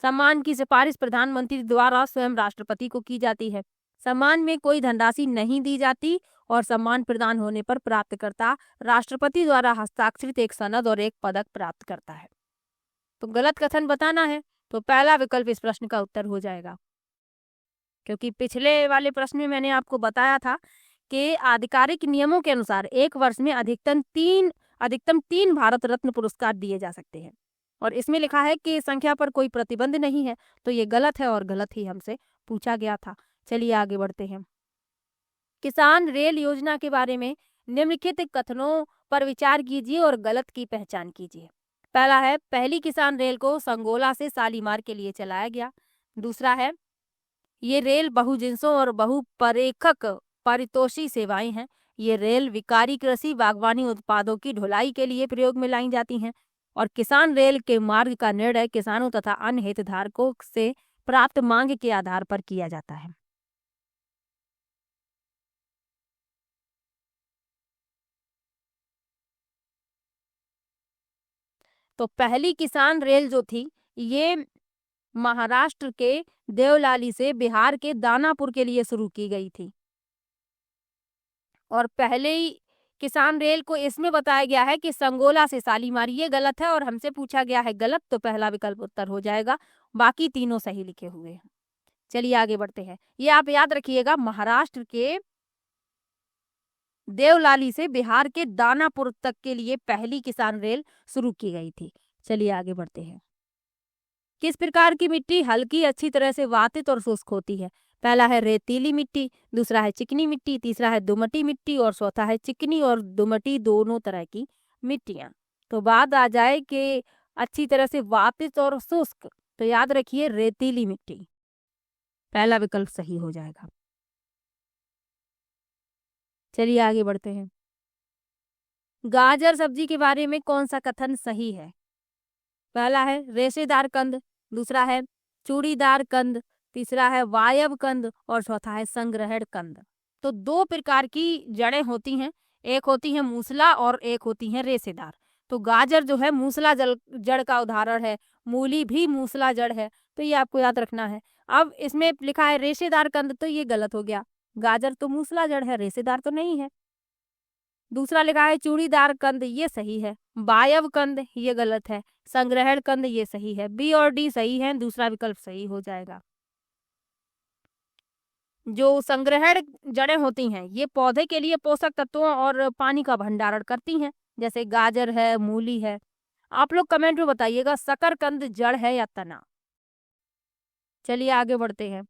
सम्मान की सिफारिश प्रधानमंत्री द्वारा स्वयं राष्ट्रपति को की जाती है। सम्मान में कोई धनराशि नहीं दी जाती और सम्मान प्रदान होने पर प्राप्तकर्ता राष्ट्रपति द्वारा हस्ताक्षरित एक सनद और एक पदक प्राप्त करता है। तो गलत कथन बताना है तो पहला विकल्प इस प्रश्न का उत्तर हो जाएगा, क्योंकि पिछले वाले प्रश्न में मैंने आपको बताया था कि आधिकारिक नियमों के अनुसार एक वर्ष में अधिकतम तीन भारत रत्न पुरस्कार दिए जा सकते हैं, और इसमें लिखा है कि संख्या पर कोई प्रतिबंध नहीं है, तो ये गलत है और गलत ही हमसे पूछा गया था। चलिए आगे बढ़ते हैं। किसान रेल योजना के बारे में निम्नलिखित कथनों पर विचार कीजिए और गलत की पहचान कीजिए। पहला है, पहली किसान रेल को संगोला से शालीमार के लिए चलाया गया। दूसरा है, ये रेल बहुजिंसों और बहुपरेखक पारितोषी सेवाएं हैं। ये रेल विकारी कृषि बागवानी उत्पादों की ढुलाई के लिए प्रयोग में लाई जाती हैं। और किसान रेल के मार्ग का निर्णय किसानों तथा अन्य हितधारकों से प्राप्त मांग के आधार पर किया जाता है। तो पहली किसान रेल जो थी, ये महाराष्ट्र के देवलाली से बिहार के दानापुर के लिए शुरू की गई थी। और पहले ही किसान रेल को इसमें बताया गया है कि संगोला से शालीमार, ये गलत है और हमसे पूछा गया है गलत, तो पहला विकल्प उत्तर हो जाएगा। बाकी तीनों सही लिखे हुए हैं। चलिए आगे बढ़ते हैं। ये आप याद रखिएगा, महाराष्ट्र के देवलाली से बिहार के दानापुर तक के लिए पहली किसान रेल शुरू की गई थी। चलिए आगे बढ़ते हैं। किस प्रकार की मिट्टी हल्की, अच्छी तरह से वातित और शुष्क होती है? पहला है रेतीली मिट्टी, दूसरा है चिकनी मिट्टी, तीसरा है दोमटी मिट्टी और चौथा है चिकनी और दोमटी दोनों तरह की मिट्टियां। तो बात आ जाए कि अच्छी तरह से वातित और शुष्क, तो याद रखिए रेतीली मिट्टी, पहला विकल्प सही हो जाएगा। चलिए आगे बढ़ते हैं। गाजर सब्जी के बारे में कौन सा कथन सही है? पहला है रेशेदार कंद, दूसरा है चूड़ीदार कंद, तीसरा है वायव कंद और चौथा है संग्रहण कंद। तो दो प्रकार की जड़ें होती हैं, एक होती है मूसला और एक होती है रेशेदार। तो गाजर जो है मूसला जड़ का उदाहरण है, मूली भी मूसला जड़ है, तो ये आपको याद रखना है। अब इसमें लिखा है रेशेदार कंद, तो ये गलत हो गया, गाजर तो मूसला जड़ है, रेशेदार तो नहीं है। दूसरा लिखा है चूड़ीदार कंद, ये सही है। वायव कंद ये गलत है। संग्रहण कंद ये सही है। बी और डी सही है, दूसरा विकल्प सही हो जाएगा। जो संग्रहण जड़ें होती हैं, ये पौधे के लिए पोषक तत्वों और पानी का भंडारण करती हैं, जैसे गाजर है, मूली है। आप लोग कमेंट में बताइएगा शकरकंद जड़ है या तना। चलिए आगे बढ़ते हैं।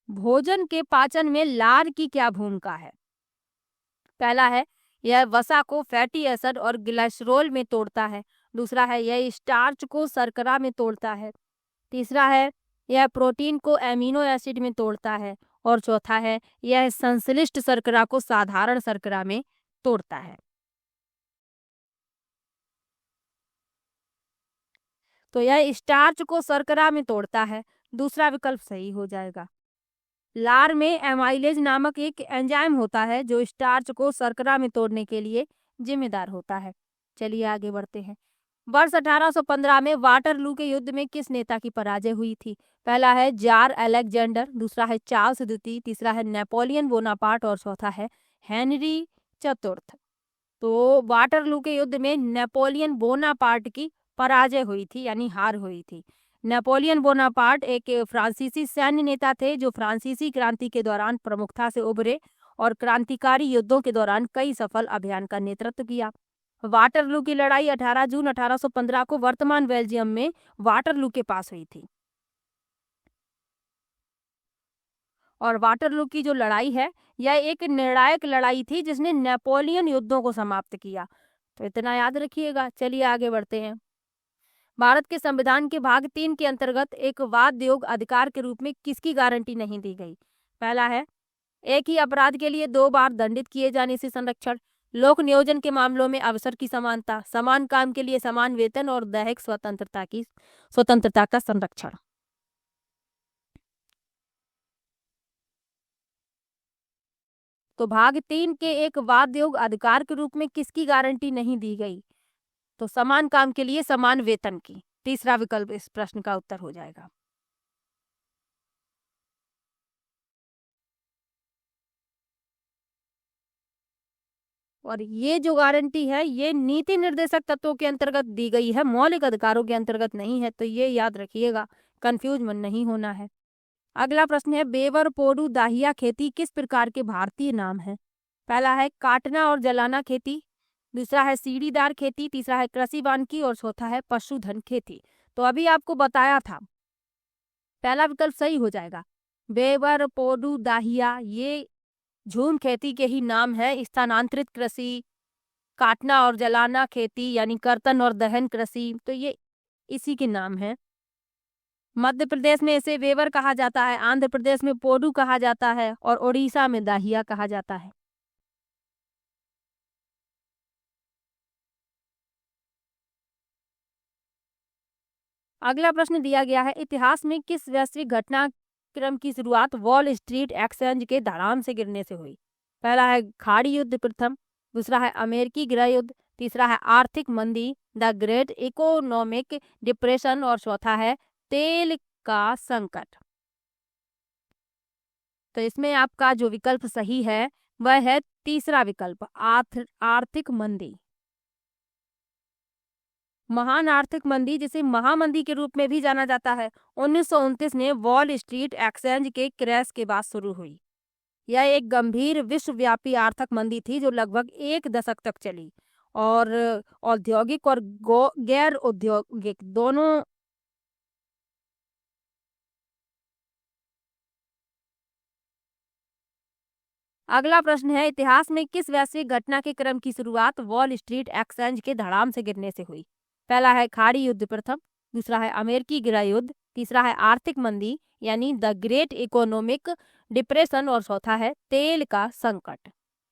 भोजन के पाचन में लार की क्या भूमिका है? पहला है, यह वसा को फैटी एसिड और ग्लिसरॉल में तोड़ता है। दूसरा है, यह स्टार्च को शर्करा में तोड़ता है। तीसरा है, यह प्रोटीन को एमिनो एसिड में तोड़ता है। और चौथा है, यह संश्लिष्ट शर्करा को साधारण शर्करा में तोड़ता है। तो यह स्टार्च को शर्करा में तोड़ता है, दूसरा विकल्प सही हो जाएगा। लार में एमाइलेज नामक एक एंजाइम होता है जो स्टार्च को शर्करा में तोड़ने के लिए जिम्मेदार होता है। चलिए आगे बढ़ते हैं। वर्ष 1815 में वाटरलू के युद्ध में किस नेता की पराजय हुई थी? पहला है जार अलेक्जेंडर, दूसरा है चार्ल्स द्वितीय, तीसरा है नेपोलियन बोनापार्ट और चौथा है हेनरी चतुर्थ। तो वाटरलू के युद्ध में नेपोलियन बोनापार्ट की पराजय हुई थी, यानी हार हुई थी। नेपोलियन बोनापार्ट एक फ्रांसीसी सैन्य नेता थे जो फ्रांसीसी क्रांति के दौरान प्रमुखता से उभरे और क्रांतिकारी युद्धों के दौरान कई सफल अभियान का नेतृत्व किया। वाटरलू की लड़ाई 18 जून 1815 को वर्तमान बेल्जियम में वाटरलू के पास हुई थी। और वाटरलू की जो लड़ाई है, यह एक निर्णायक लड़ाई थी जिसने नेपोलियन युद्धों को समाप्त किया। तो इतना याद रखिएगा। चलिए आगे बढ़ते हैं। भारत के संविधान के भाग 3 के अंतर्गत एक वाद योग अधिकार के रूप में किसकी गारंटी नहीं दी गई? पहला है, एक ही अपराध के लिए 2 बार दंडित किए जाने से संरक्षण, लोक नियोजन के मामलों में अवसर की समानता, समान काम के लिए समान वेतन और दैहिक स्वतंत्रता का संरक्षण। तो भाग 3 के एक वाद योग अधिकार के रूप में किसकी गारंटी नहीं दी गई? तो समान काम के लिए समान वेतन की। तीसरा विकल्प इस प्रश्न का उत्तर हो जाएगा। और ये जो गारंटी है ये नीति निर्देशक तत्वों के अंतर्गत दी गई है, मौलिक अधिकारों के अंतर्गत नहीं है, तो ये याद रखिएगा, कंफ्यूज मन नहीं होना है। अगला प्रश्न है, बेवर पोडू दाहिया खेती किस प्रकार के भारतीय नाम है? पहला है काटना और जलाना खेती, दूसरा है सीढ़ीदार खेती, तीसरा है कृषि वानिकी और चौथा है पशुधन खेती। तो अभी आपको बताया था, पहला विकल्प सही हो जाएगा। बेवर पोडू दाहिया ये झूम खेती के ही नाम है। स्थानांतरित कृषि, काटना और जलाना खेती यानी कर्तन और दहन कृषि, तो ये इसी के नाम है। मध्य प्रदेश में इसे वेवर कहा जाता है, आंध्र प्रदेश में पोडू कहा जाता है और ओडिशा में दाहिया कहा जाता है। अगला प्रश्न दिया गया है, इतिहास में किस वैश्विक घटनाक्रम की शुरुआत वॉल स्ट्रीट एक्सचेंज के धड़ाम से गिरने से हुई? पहला है खाड़ी युद्ध प्रथम, दूसरा है अमेरिकी गृह युद्ध, तीसरा है आर्थिक मंदी द ग्रेट इकोनॉमिक डिप्रेशन और चौथा है तेल का संकट। तो इसमें आपका जो विकल्प सही है वह है तीसरा विकल्प, आर्थिक मंदी। महान आर्थिक मंदी, जिसे महामंदी के रूप में भी जाना जाता है, 1929 में वॉल स्ट्रीट एक्सचेंज के क्रैश के बाद शुरू हुई। यह एक गंभीर विश्वव्यापी आर्थिक मंदी थी जो लगभग एक दशक तक चली और औद्योगिक और गैर औद्योगिक दोनों। अगला प्रश्न है, इतिहास में किस वैश्विक घटना के क्रम की शुरुआत वॉल स्ट्रीट एक्सचेंज के धड़ाम से गिरने से हुई? पहला है खाड़ी युद्ध प्रथम, दूसरा है अमेरिकी गृह युद्ध, तीसरा है आर्थिक मंदी यानी द ग्रेट इकोनॉमिक डिप्रेशन और चौथा है तेल का संकट।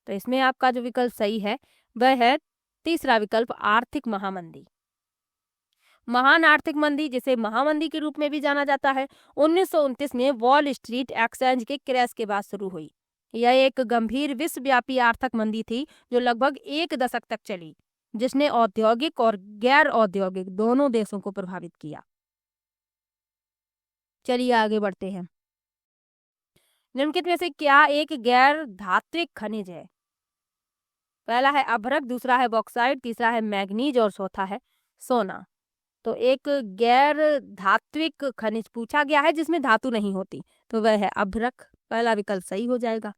तो इसमें आपका जो विकल्प सही है वह है तीसरा विकल्प, आर्थिक महामंदी। महान आर्थिक मंदी, जिसे महामंदी के रूप में भी जाना जाता है, 1929 में वॉल स्ट्रीट एक्सचेंज के क्रैश के बाद शुरू हुई। यह एक गंभीर विश्वव्यापी आर्थिक मंदी थी जो लगभग एक दशक तक चली, जिसने औद्योगिक और गैर औद्योगिक दोनों देशों को प्रभावित किया। चलिए आगे बढ़ते हैं। निम्नलिखित में से क्या एक गैर धात्विक खनिज है? पहला है अभ्रक, दूसरा है बॉक्साइट, तीसरा है मैग्नीज और चौथा है सोना। तो एक गैर धात्विक खनिज पूछा गया है जिसमें धातु नहीं होती, तो वह है अभ्रक। पहला विकल्प सही हो जाएगा।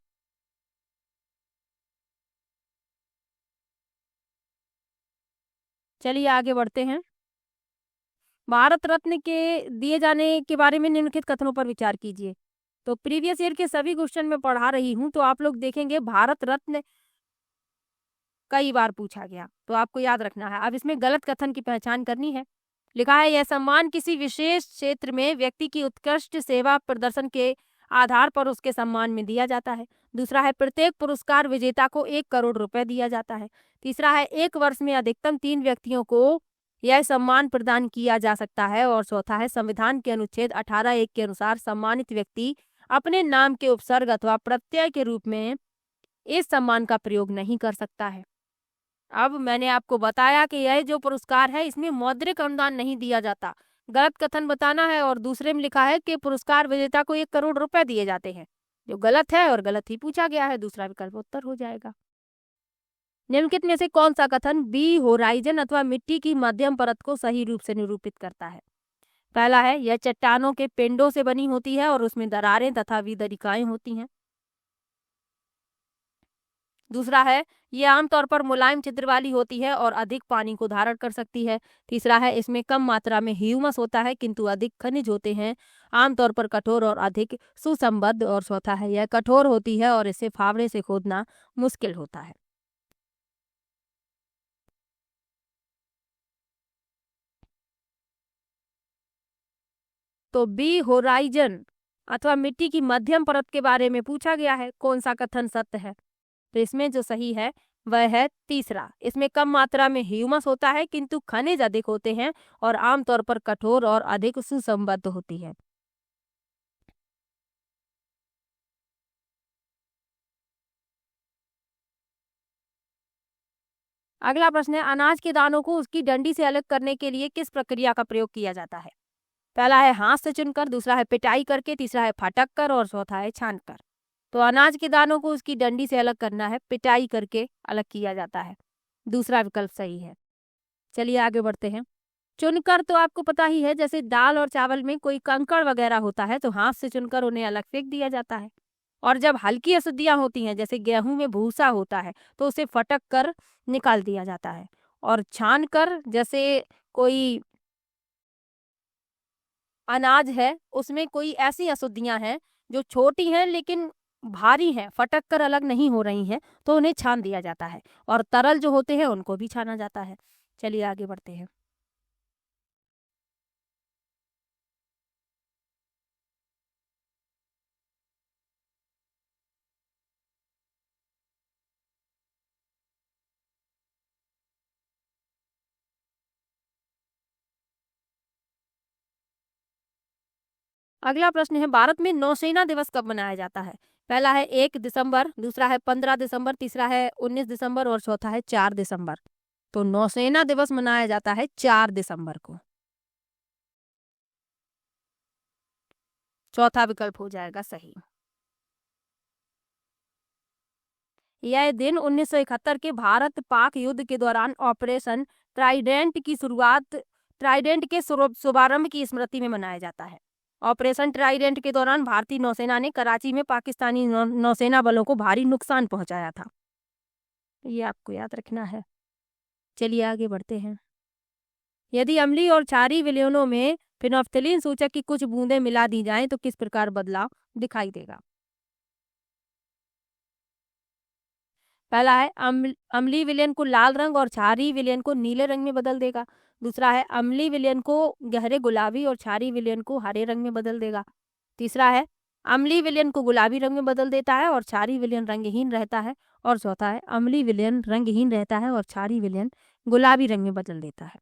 चलिए आगे बढ़ते हैं। भारत रत्न के दिए जाने के बारे में निम्नलिखित कथनों पर विचार कीजिए। तो प्रीवियस ईयर के सभी क्वेश्चन में पढ़ा रही हूं, तो आप लोग देखेंगे भारत रत्न कई बार पूछा गया, तो आपको याद रखना है। अब इसमें गलत कथन की पहचान करनी है। लिखा है, यह सम्मान किसी विशेष क्षेत्र में व्यक्ति की उत्कृष्ट सेवा प्रदर्शन के आधार पर उसके सम्मान में दिया जाता है। दूसरा है, प्रत्येक पुरस्कार विजेता को 1 करोड़ रुपए दिया जाता है। तीसरा है, एक वर्ष में अधिकतम 3 व्यक्तियों को यह सम्मान प्रदान किया जा सकता है। और चौथा है, संविधान के अनुच्छेद 18(1) के अनुसार सम्मानित व्यक्ति अपने नाम के उपसर्ग अथवा प्रत्यय के रूप में इस सम्मान का प्रयोग नहीं कर सकता है। अब मैंने आपको बताया कि यह जो पुरस्कार है इसमें मौद्रिक अनुदान नहीं दिया जाता। गलत कथन बताना है और दूसरे में लिखा है कि पुरस्कार विजेता को 1 करोड़ रुपए दिए जाते हैं, जो गलत है और गलत ही पूछा गया है। दूसरा विकल्प उत्तर हो जाएगा। निम्नलिखित में से कौन सा कथन बी होराइजन अथवा मिट्टी की मध्यम परत को सही रूप से निरूपित करता है? पहला है, यह चट्टानों के पिंडों से बनी होती है और उसमें दरारें तथा विदरिकाएं होती हैं। दूसरा है, ये आमतौर पर मुलायम छिद्र वाली होती है और अधिक पानी को धारण कर सकती है। तीसरा है, इसमें कम मात्रा में ह्यूमस होता है किंतु अधिक खनिज होते हैं, आमतौर पर कठोर और अधिक सुसंबद्ध। और चौथा है, यह कठोर होती है और इसे फावड़े से खोदना मुश्किल होता है। तो बी होराइजन अथवा मिट्टी की मध्यम परत के बारे में पूछा गया है, कौन सा कथन सत्य है? तो इसमें जो सही है वह है तीसरा। इसमें कम मात्रा में ह्यूमस होता है किंतु खनिज अधिक होते हैं और आमतौर पर कठोर और अधिक सुसंबद्ध होती है। अगला प्रश्न है, अनाज के दानों को उसकी डंडी से अलग करने के लिए किस प्रक्रिया का प्रयोग किया जाता है? पहला है हाथ से चुनकर, दूसरा है पिटाई करके, तीसरा है फटक कर और चौथा है छान कर। तो अनाज के दानों को उसकी डंडी से अलग करना है, पिटाई करके अलग किया जाता है। दूसरा विकल्प सही है। चलिए आगे बढ़ते हैं। चुनकर तो आपको पता ही है, जैसे दाल और चावल में कोई कंकड़ वगैरह होता है तो हाथ से चुनकर उन्हें अलग फेंक दिया जाता है। और जब हल्की अशुद्धियां होती हैं, जैसे गेहूं में भूसा होता है, तो उसे फटक कर निकाल दिया जाता है। और छान कर, जैसे कोई अनाज है, उसमें कोई ऐसी अशुद्धियां हैं जो छोटी हैं लेकिन भारी हैं, फटक कर अलग नहीं हो रही हैं, तो उन्हें छान दिया जाता है। और तरल जो होते हैं उनको भी छाना जाता है। चलिए आगे बढ़ते हैं। अगला प्रश्न है, भारत में नौसेना दिवस कब मनाया जाता है? पहला है 1 दिसंबर, दूसरा है 15 दिसंबर, तीसरा है 19 दिसंबर और चौथा है 4 दिसंबर। तो नौसेना दिवस मनाया जाता है 4 दिसंबर को। चौथा विकल्प हो जाएगा सही। यह दिन 1971 के भारत पाक युद्ध के दौरान ऑपरेशन ट्राइडेंट के शुभारंभ की स्मृति में मनाया जाता है। ऑपरेशन ट्राइडेंट के दौरान भारतीय नौसेना ने कराची में पाकिस्तानी नौसेना बलों को भारी नुकसान पहुंचाया था। ये आपको याद रखना है। चलिए आगे बढ़ते हैं। यदि अम्लीय और क्षारीय विलयनों में फिनोल्फ्थालीन सूचक की कुछ बूंदें मिला दी जाएं तो किस प्रकार बदलाव दिखाई देगा? पहला है अम्लीय विलयन को लाल रंग और क्षारीय विलयन को नीले रंग में बदल देगा। दूसरा है अम्लीय विलयन को गहरे गुलाबी और क्षारीय विलयन को हरे रंग में बदल देगा। तीसरा है अम्लीय विलयन को गुलाबी रंग में बदल देता है और क्षारीय विलयन रंगहीन रहता है। और चौथा है अम्लीय विलयन रंगहीन रहता है और क्षारीय विलयन गुलाबी रंग में बदल देता है।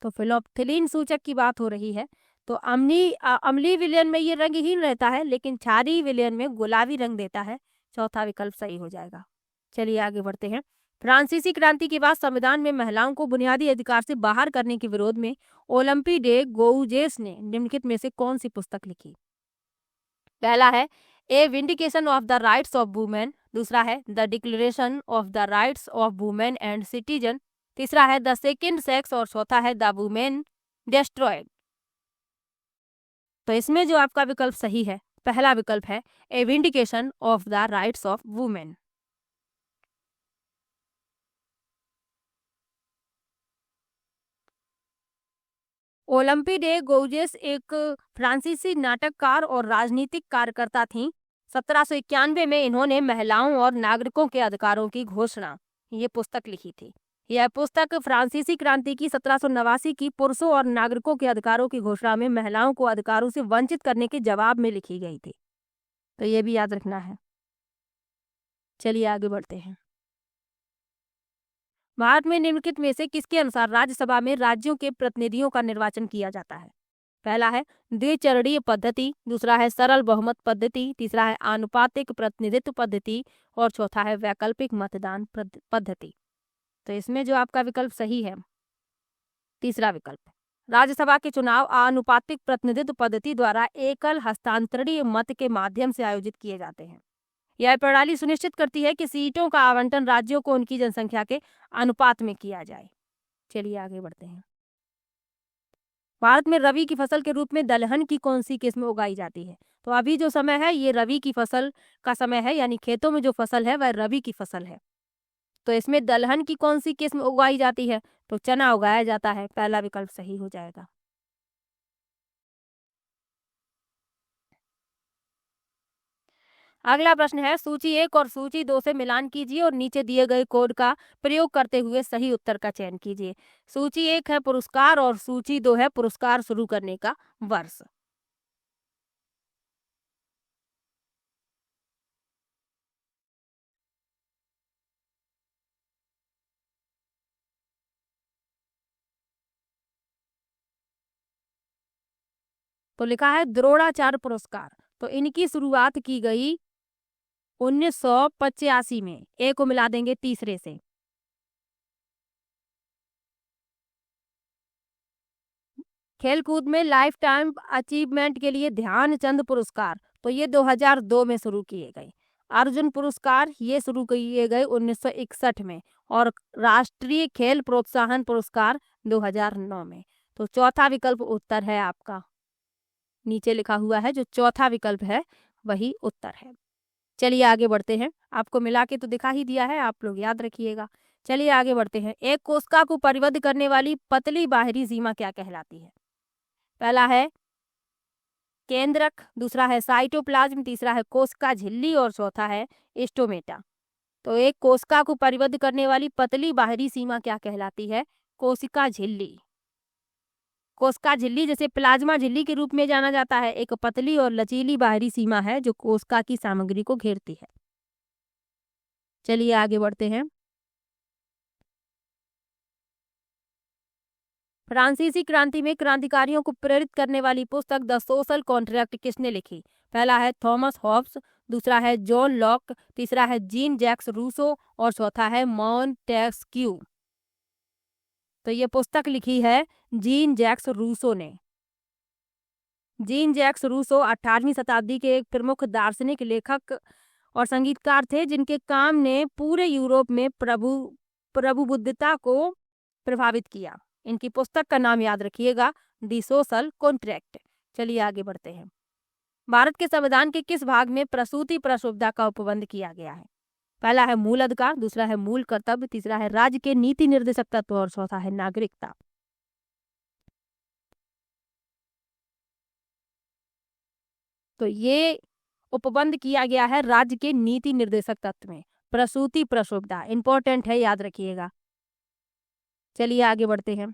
तो फिनोल्फ्थालीन सूचक की बात हो रही है। तो अम्लीय विलयन में ये रंगहीन रहता है लेकिन क्षारीय विलयन में गुलाबी रंग देता है। चौथा विकल्प सही हो जाएगा। चलिए आगे बढ़ते हैं। फ्रांसीसी क्रांति के बाद संविधान में महिलाओं को बुनियादी अधिकार से बाहर करने के विरोध में ओलंपी डे गोउजेस ने निम्नलिखित में से कौन सी पुस्तक लिखी? पहला है a vindication of the rights of women, दूसरा है the declaration of the rights of women and citizen, तीसरा है द सेकंड सेक्स और चौथा है द वुमेन डिस्ट्रॉयड। तो इसमें जो आपका विकल्प सही है, पहला विकल्प है a vindication of the rights of women. Olympe de Gouges एक फ्रांसीसी नाटककार और राजनीतिक कार्यकर्ता थीं। 1791 में इन्होंने महिलाओं और नागरिकों के अधिकारों की घोषणा ये पुस्तक लिखी थी। यह पुस्तक फ्रांसीसी क्रांति की 1789 की पुरुषों और नागरिकों के अधिकारों की घोषणा में महिलाओं को अधिकारों से वंचित करने के जवाब में लिखी गई थी। तो ये भी याद रखना है। चलिए आगे बढ़ते हैं। भारत में निम्नलिखित में से किसके अनुसार राज्यसभा में राज्यों के प्रतिनिधियों का निर्वाचन किया जाता है? पहला है द्विचरणीय पद्धति, दूसरा है सरल बहुमत पद्धति, तीसरा है आनुपातिक प्रतिनिधित्व पद्धति और चौथा है वैकल्पिक मतदान पद्धति। तो इसमें जो आपका विकल्प सही है, तीसरा विकल्प। राज्यसभा के चुनाव आनुपातिक प्रतिनिधित्व पद्धति द्वारा एकल हस्तांतरणीय मत के माध्यम से आयोजित किए जाते हैं। यह प्रणाली सुनिश्चित करती है कि सीटों का आवंटन राज्यों को उनकी जनसंख्या के अनुपात में किया जाए। चलिए आगे बढ़ते हैं। भारत में रबी की फसल के रूप में दलहन की कौन सी किस्म उगाई जाती है? तो अभी जो समय है ये रबी की फसल का समय है, यानी खेतों में जो फसल है वह रबी की फसल है। तो इसमें दलहन की कौन सी किस्म उगाई जाती है? तो चना उगाया जाता है। पहला विकल्प सही हो जाएगा। अगला प्रश्न है, सूची 1 और सूची 2 से मिलान कीजिए और नीचे दिए गए कोड का प्रयोग करते हुए सही उत्तर का चयन कीजिए। सूची 1 है पुरस्कार और सूची 2 है पुरस्कार शुरू करने का वर्ष। तो लिखा है द्रोणाचार्य पुरस्कार। तो इनकी शुरुआत की गई 1985 में। ए को मिला देंगे तीसरे से। खेलकूद में लाइफ टाइम अचीवमेंट के लिए ध्यानचंद पुरस्कार। तो ये 2002 में शुरू किए गए। अर्जुन पुरस्कार ये शुरू किए गए 1961 में, और राष्ट्रीय खेल प्रोत्साहन पुरस्कार 2009 में। तो चौथा विकल्प उत्तर है आपका, नीचे लिखा हुआ है जो चौथा विकल्प है वही उत्तर है। चलिए आगे बढ़ते हैं, आपको मिला के तो दिखा ही दिया है, आप लोग याद रखिएगा। चलिए आगे बढ़ते हैं। एक कोशिका को परिबद्ध करने वाली पतली बाहरी सीमा क्या कहलाती है? पहला है केंद्रक, दूसरा है साइटोप्लाज्म, तीसरा है कोशिका झिल्ली और चौथा है स्टोमेटा। तो एक कोशिका को परिबद्ध करने वाली पतली बाहरी सीमा क्या कहलाती है? कोशिका झिल्ली। कोशिका झिल्ली जिसे प्लाज्मा झिल्ली के रूप में जाना जाता है, एक पतली और लचीली बाहरी सीमा है जो कोशिका की सामग्री को घेरती है। चलिए आगे बढ़ते हैं। फ्रांसीसी क्रांति में क्रांतिकारियों को प्रेरित करने वाली पुस्तक द सोशल कॉन्ट्रैक्ट किसने लिखी? पहला है थॉमस हॉब्स, दूसरा है जॉन लॉक, तीसरा है जीन जैक्स रूसो और चौथा है मॉन्टेस्क्यू। तो ये पुस्तक लिखी है जीन जैक्स रूसो ने। जीन जैक्स रूसो 18वीं शताब्दी के एक प्रमुख दार्शनिक, लेखक और संगीतकार थे जिनके काम ने पूरे यूरोप में प्रभुबुद्धता को प्रभावित किया। इनकी पुस्तक का नाम याद रखिएगा, दी सोशल कॉन्ट्रैक्ट। चलिए आगे बढ़ते हैं। भारत के संविधान के किस भाग में प्रसूति प्रसवदा का उपबंध किया गया है? पहला है मूल अधिकार, दूसरा है मूल कर्तव्य, तीसरा है राज्य के नीति निर्देशक तत्व और चौथा है नागरिकता। तो ये उपबंध किया गया है राज्य के नीति निर्देशक तत्व में। प्रसूति प्रसवदा इंपॉर्टेंट है, याद रखिएगा। चलिए आगे बढ़ते हैं।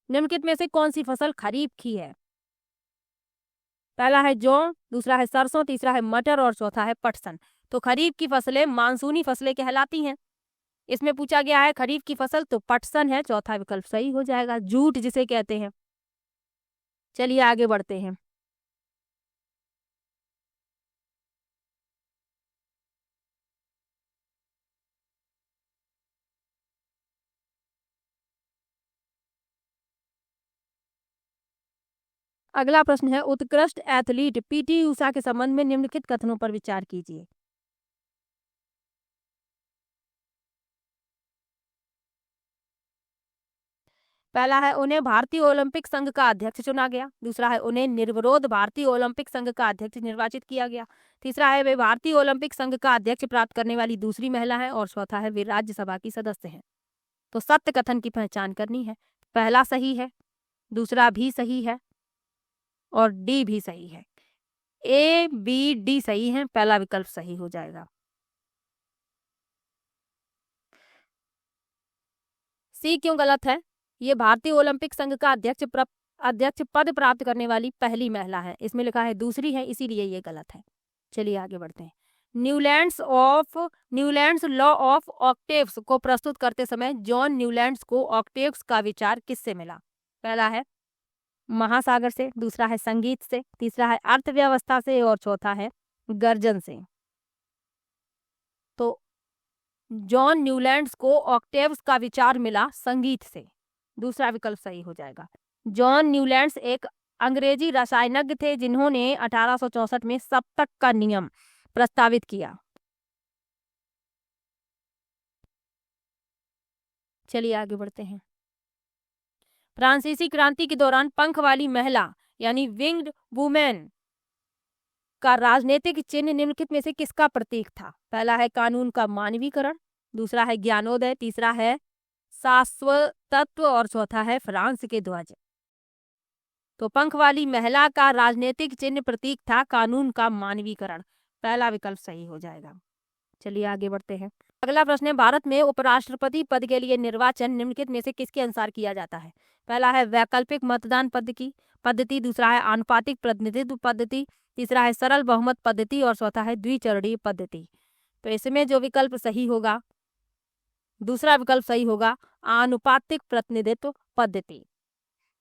निम्नलिखित में से कौन सी फसल खरीफ की है? पहला है जौ, दूसरा है सरसों, तीसरा है मटर और चौथा है पटसन। तो खरीफ की फसलें मानसूनी फसलें कहलाती हैं। इसमें पूछा गया है खरीफ की फसल, तो पटसन है चौथा विकल्प सही हो जाएगा, जूट जिसे कहते हैं। चलिए आगे बढ़ते हैं। अगला प्रश्न है उत्कृष्ट एथलीट पीटी उषा के संबंध में निम्नलिखित कथनों पर विचार कीजिए। पहला है उन्हें भारतीय ओलंपिक संघ का अध्यक्ष चुना गया, दूसरा है उन्हें निर्विरोध भारतीय ओलंपिक संघ का अध्यक्ष निर्वाचित किया गया, तीसरा है वे भारतीय ओलंपिक संघ का अध्यक्ष प्राप्त करने वाली दूसरी महिला है और चौथा है वे राज्यसभा की सदस्य हैं। तो सत्य कथन की पहचान करनी है। पहला सही है, दूसरा भी सही है और डी भी सही है। ए बी डी सही है, पहला विकल्प सही हो जाएगा। सी क्यों गलत है? ये भारतीय ओलंपिक संघ का अध्यक्ष पद प्राप्त करने वाली पहली महिला है। इसमें लिखा है दूसरी है, इसीलिए ये गलत है। चलिए आगे बढ़ते हैं। न्यूलैंड्स लॉ ऑफ ऑक्टेव्स को प्रस्तुत करते समय जॉन न्यूलैंड्स को ऑक्टेव्स का विचार किससे मिला? पहला है महासागर से, दूसरा है संगीत से, तीसरा है अर्थव्यवस्था से और चौथा है गर्जन से। तो जॉन न्यूलैंड्स को ऑक्टेव्स का विचार मिला संगीत से, दूसरा विकल्प सही हो जाएगा। जॉन न्यूलैंड्स एक अंग्रेजी रसायनज्ञ थे जिन्होंने 1864 में सप्तक का नियम प्रस्तावित किया। चलिए आगे बढ़ते हैं। फ्रांसीसी क्रांति के दौरान पंख वाली महिला यानी विंग्ड वुमेन का राजनीतिक चिन्ह निम्नलिखित में से किसका प्रतीक था? पहला है कानून का मानवीकरण, दूसरा है ज्ञानोदय, तीसरा है शाश्वतत्व और चौथा है फ्रांस के ध्वज। तो पंख वाली महिला का राजनीतिक चिन्ह प्रतीक था कानून का मानवीकरण, पहला विकल्प सही हो जाएगा। चलिए आगे बढ़ते हैं। अगला प्रश्न है भारत में उपराष्ट्रपति पद के लिए निर्वाचन निम्नलिखित में से किसके अनुसार किया जाता है? पहला है वैकल्पिक मतदान पद्धति, दूसरा है आनुपातिक प्रतिनिधित्व पद्धति, तीसरा है सरल बहुमत पद्धति और चौथा है द्विचरणीय पद्धति। तो इसमें जो विकल्प सही होगा, दूसरा विकल्प सही होगा, आनुपातिक प्रतिनिधित्व पद्धति।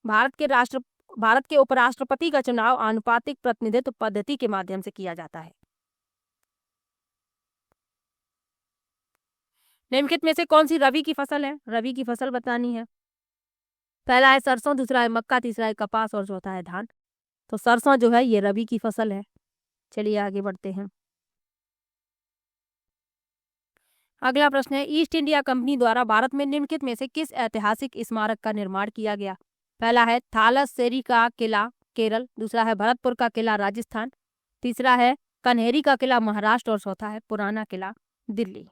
भारत के उपराष्ट्रपति का चुनाव आनुपातिक प्रतिनिधित्व पद्धति के माध्यम से किया जाता है। निम्नलिखित में से कौन सी रबी की फसल है? रबी की फसल बतानी है। पहला है सरसों, दूसरा है मक्का, तीसरा है कपास और चौथा है धान। तो सरसों जो है ये रबी की फसल है। चलिए आगे बढ़ते हैं। अगला प्रश्न है, ईस्ट इंडिया कंपनी द्वारा भारत में निम्नलिखित में से किस ऐतिहासिक स्मारक का निर्माण किया गया? पहला है थालास्सेरी का किला केरल, दूसरा है भरतपुर का किला राजस्थान, तीसरा है कन्हेरी का किला महाराष्ट्र और चौथा है पुराना किला दिल्ली।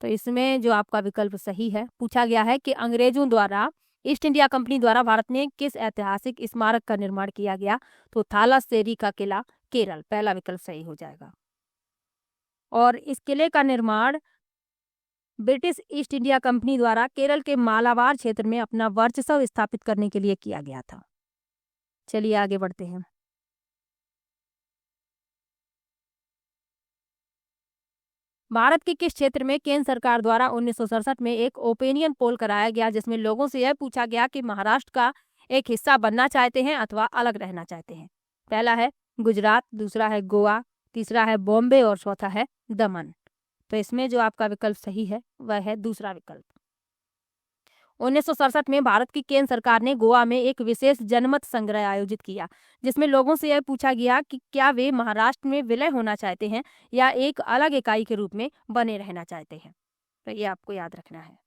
तो इसमें जो आपका विकल्प सही है, पूछा गया है कि अंग्रेजों द्वारा ईस्ट इंडिया कंपनी द्वारा भारत में किस ऐतिहासिक स्मारक का निर्माण किया गया? तो थालास्सेरी का किला केरल, पहला विकल्प सही हो जाएगा। और इस किले का निर्माण ब्रिटिश ईस्ट इंडिया कंपनी द्वारा केरल के मालाबार क्षेत्र में अपना वर्चस्व स्थापित करने के लिए किया गया था। चलिए आगे बढ़ते हैं। भारत के किस क्षेत्र में केंद्र सरकार द्वारा 1967 में एक ओपिनियन पोल कराया गया, जिसमें लोगों से यह पूछा गया कि महाराष्ट्र का एक हिस्सा बनना चाहते हैं अथवा अलग रहना चाहते हैं? पहला है गुजरात, दूसरा है गोवा, तीसरा है बॉम्बे और चौथा है दमन। तो इसमें जो आपका विकल्प सही है वह है दूसरा विकल्प। 1967 में भारत की केंद्र सरकार ने गोवा में एक विशेष जनमत संग्रह आयोजित किया, जिसमें लोगों से यह पूछा गया कि क्या वे महाराष्ट्र में विलय होना चाहते हैं या एक अलग इकाई के रूप में बने रहना चाहते हैं। तो ये आपको याद रखना है।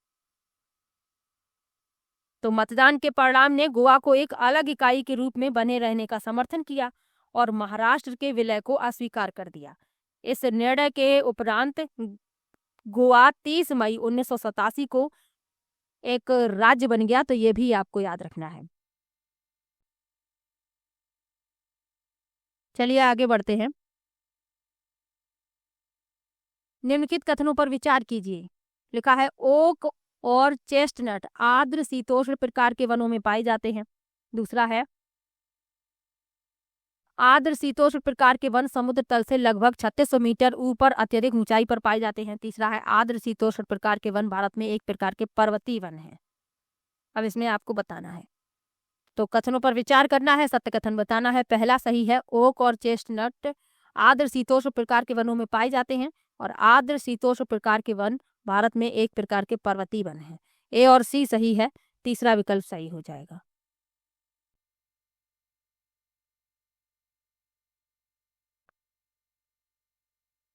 तो मतदान के परिणाम ने गोवा को एक अलग इकाई के रूप में बने रहने का समर्थन किया और महाराष्ट्र के विलय को अस्वीकार कर दिया। इस निर्णय के उपरांत गोवा 30 मई 1987 को एक राज्य बन गया। तो ये भी आपको याद रखना है। चलिए आगे बढ़ते हैं। निम्नलिखित कथनों पर विचार कीजिए। लिखा है ओक और चेस्टनट आर्द्र शीतोष्ण प्रकार के वनों में पाए जाते हैं। दूसरा है आर्द्र शीतोष्ण प्रकार के वन समुद्र तल से लगभग 3600 मीटर ऊपर अत्यधिक ऊंचाई पर पाए जाते हैं। तीसरा है आर्द्र शीतोष्ण प्रकार के वन भारत में एक प्रकार के पर्वतीय वन हैं। अब इसमें आपको बताना है, तो कथनों पर विचार करना है, सत्य कथन बताना है। पहला सही है, ओक और चेस्टनट आर्द्र शीतोष्ण प्रकार के वनों में पाए जाते हैं और आर्द्र शीतोष्ण प्रकार के वन भारत में एक प्रकार के पर्वतीय वन हैं। ए और सी सही है, तीसरा विकल्प सही हो जाएगा।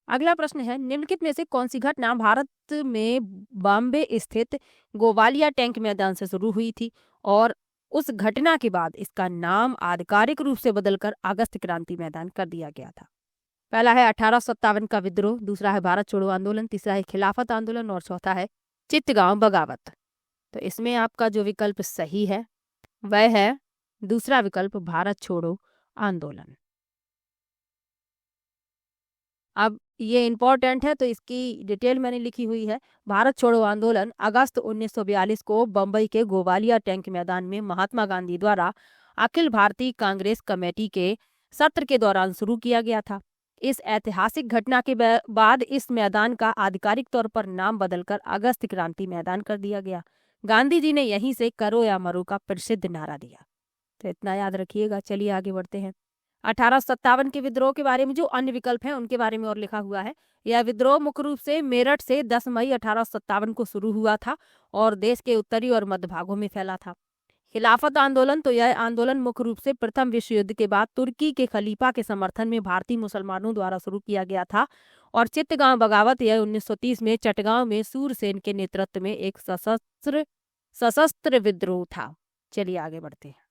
अगला प्रश्न है, निम्नलिखित में से कौन सी घटना भारत में बॉम्बे स्थित गोवालिया टैंक मैदान से शुरू हुई थी और उस घटना के बाद इसका नाम आधिकारिक रूप से बदलकर अगस्त क्रांति मैदान कर दिया गया था? पहला है 1857 का विद्रोह, दूसरा है भारत छोड़ो आंदोलन, तीसरा है खिलाफत आंदोलन और चौथा है चित्तगांव बगावत। तो इसमें आपका जो विकल्प सही है वह है दूसरा विकल्प, भारत छोड़ो आंदोलन। अब ये इम्पोर्टेंट है तो इसकी डिटेल मैंने लिखी हुई है। भारत छोड़ो आंदोलन अगस्त 1942 को बम्बई के गोवालिया टैंक मैदान में महात्मा गांधी द्वारा अखिल भारतीय कांग्रेस कमेटी के सत्र के दौरान शुरू किया गया था। इस ऐतिहासिक घटना के बाद इस मैदान का आधिकारिक तौर पर नाम बदलकर अगस्त क्रांति मैदान कर दिया गया। गांधी जी ने यहीं से करो या मरो का प्रसिद्ध नारा दिया। तो इतना याद रखिएगा। चलिए आगे बढ़ते हैं। 1857 के विद्रोह के बारे में जो अन्य विकल्प हैं उनके बारे में और लिखा हुआ है। यह विद्रोह मुख्य रूप से मेरठ से 10 मई 1857 को शुरू हुआ था और देश के उत्तरी और मध्य भागों में फैला था। खिलाफत आंदोलन, तो यह आंदोलन मुख्य रूप से प्रथम विश्व युद्ध के बाद तुर्की के खलीफा के समर्थन में भारतीय मुसलमानों द्वारा शुरू किया गया था। और चित्तगांव बगावत यह 1930 में चटगांव में सूरसेन के नेतृत्व में एक सशस्त्र विद्रोह था। चलिए आगे बढ़ते हैं।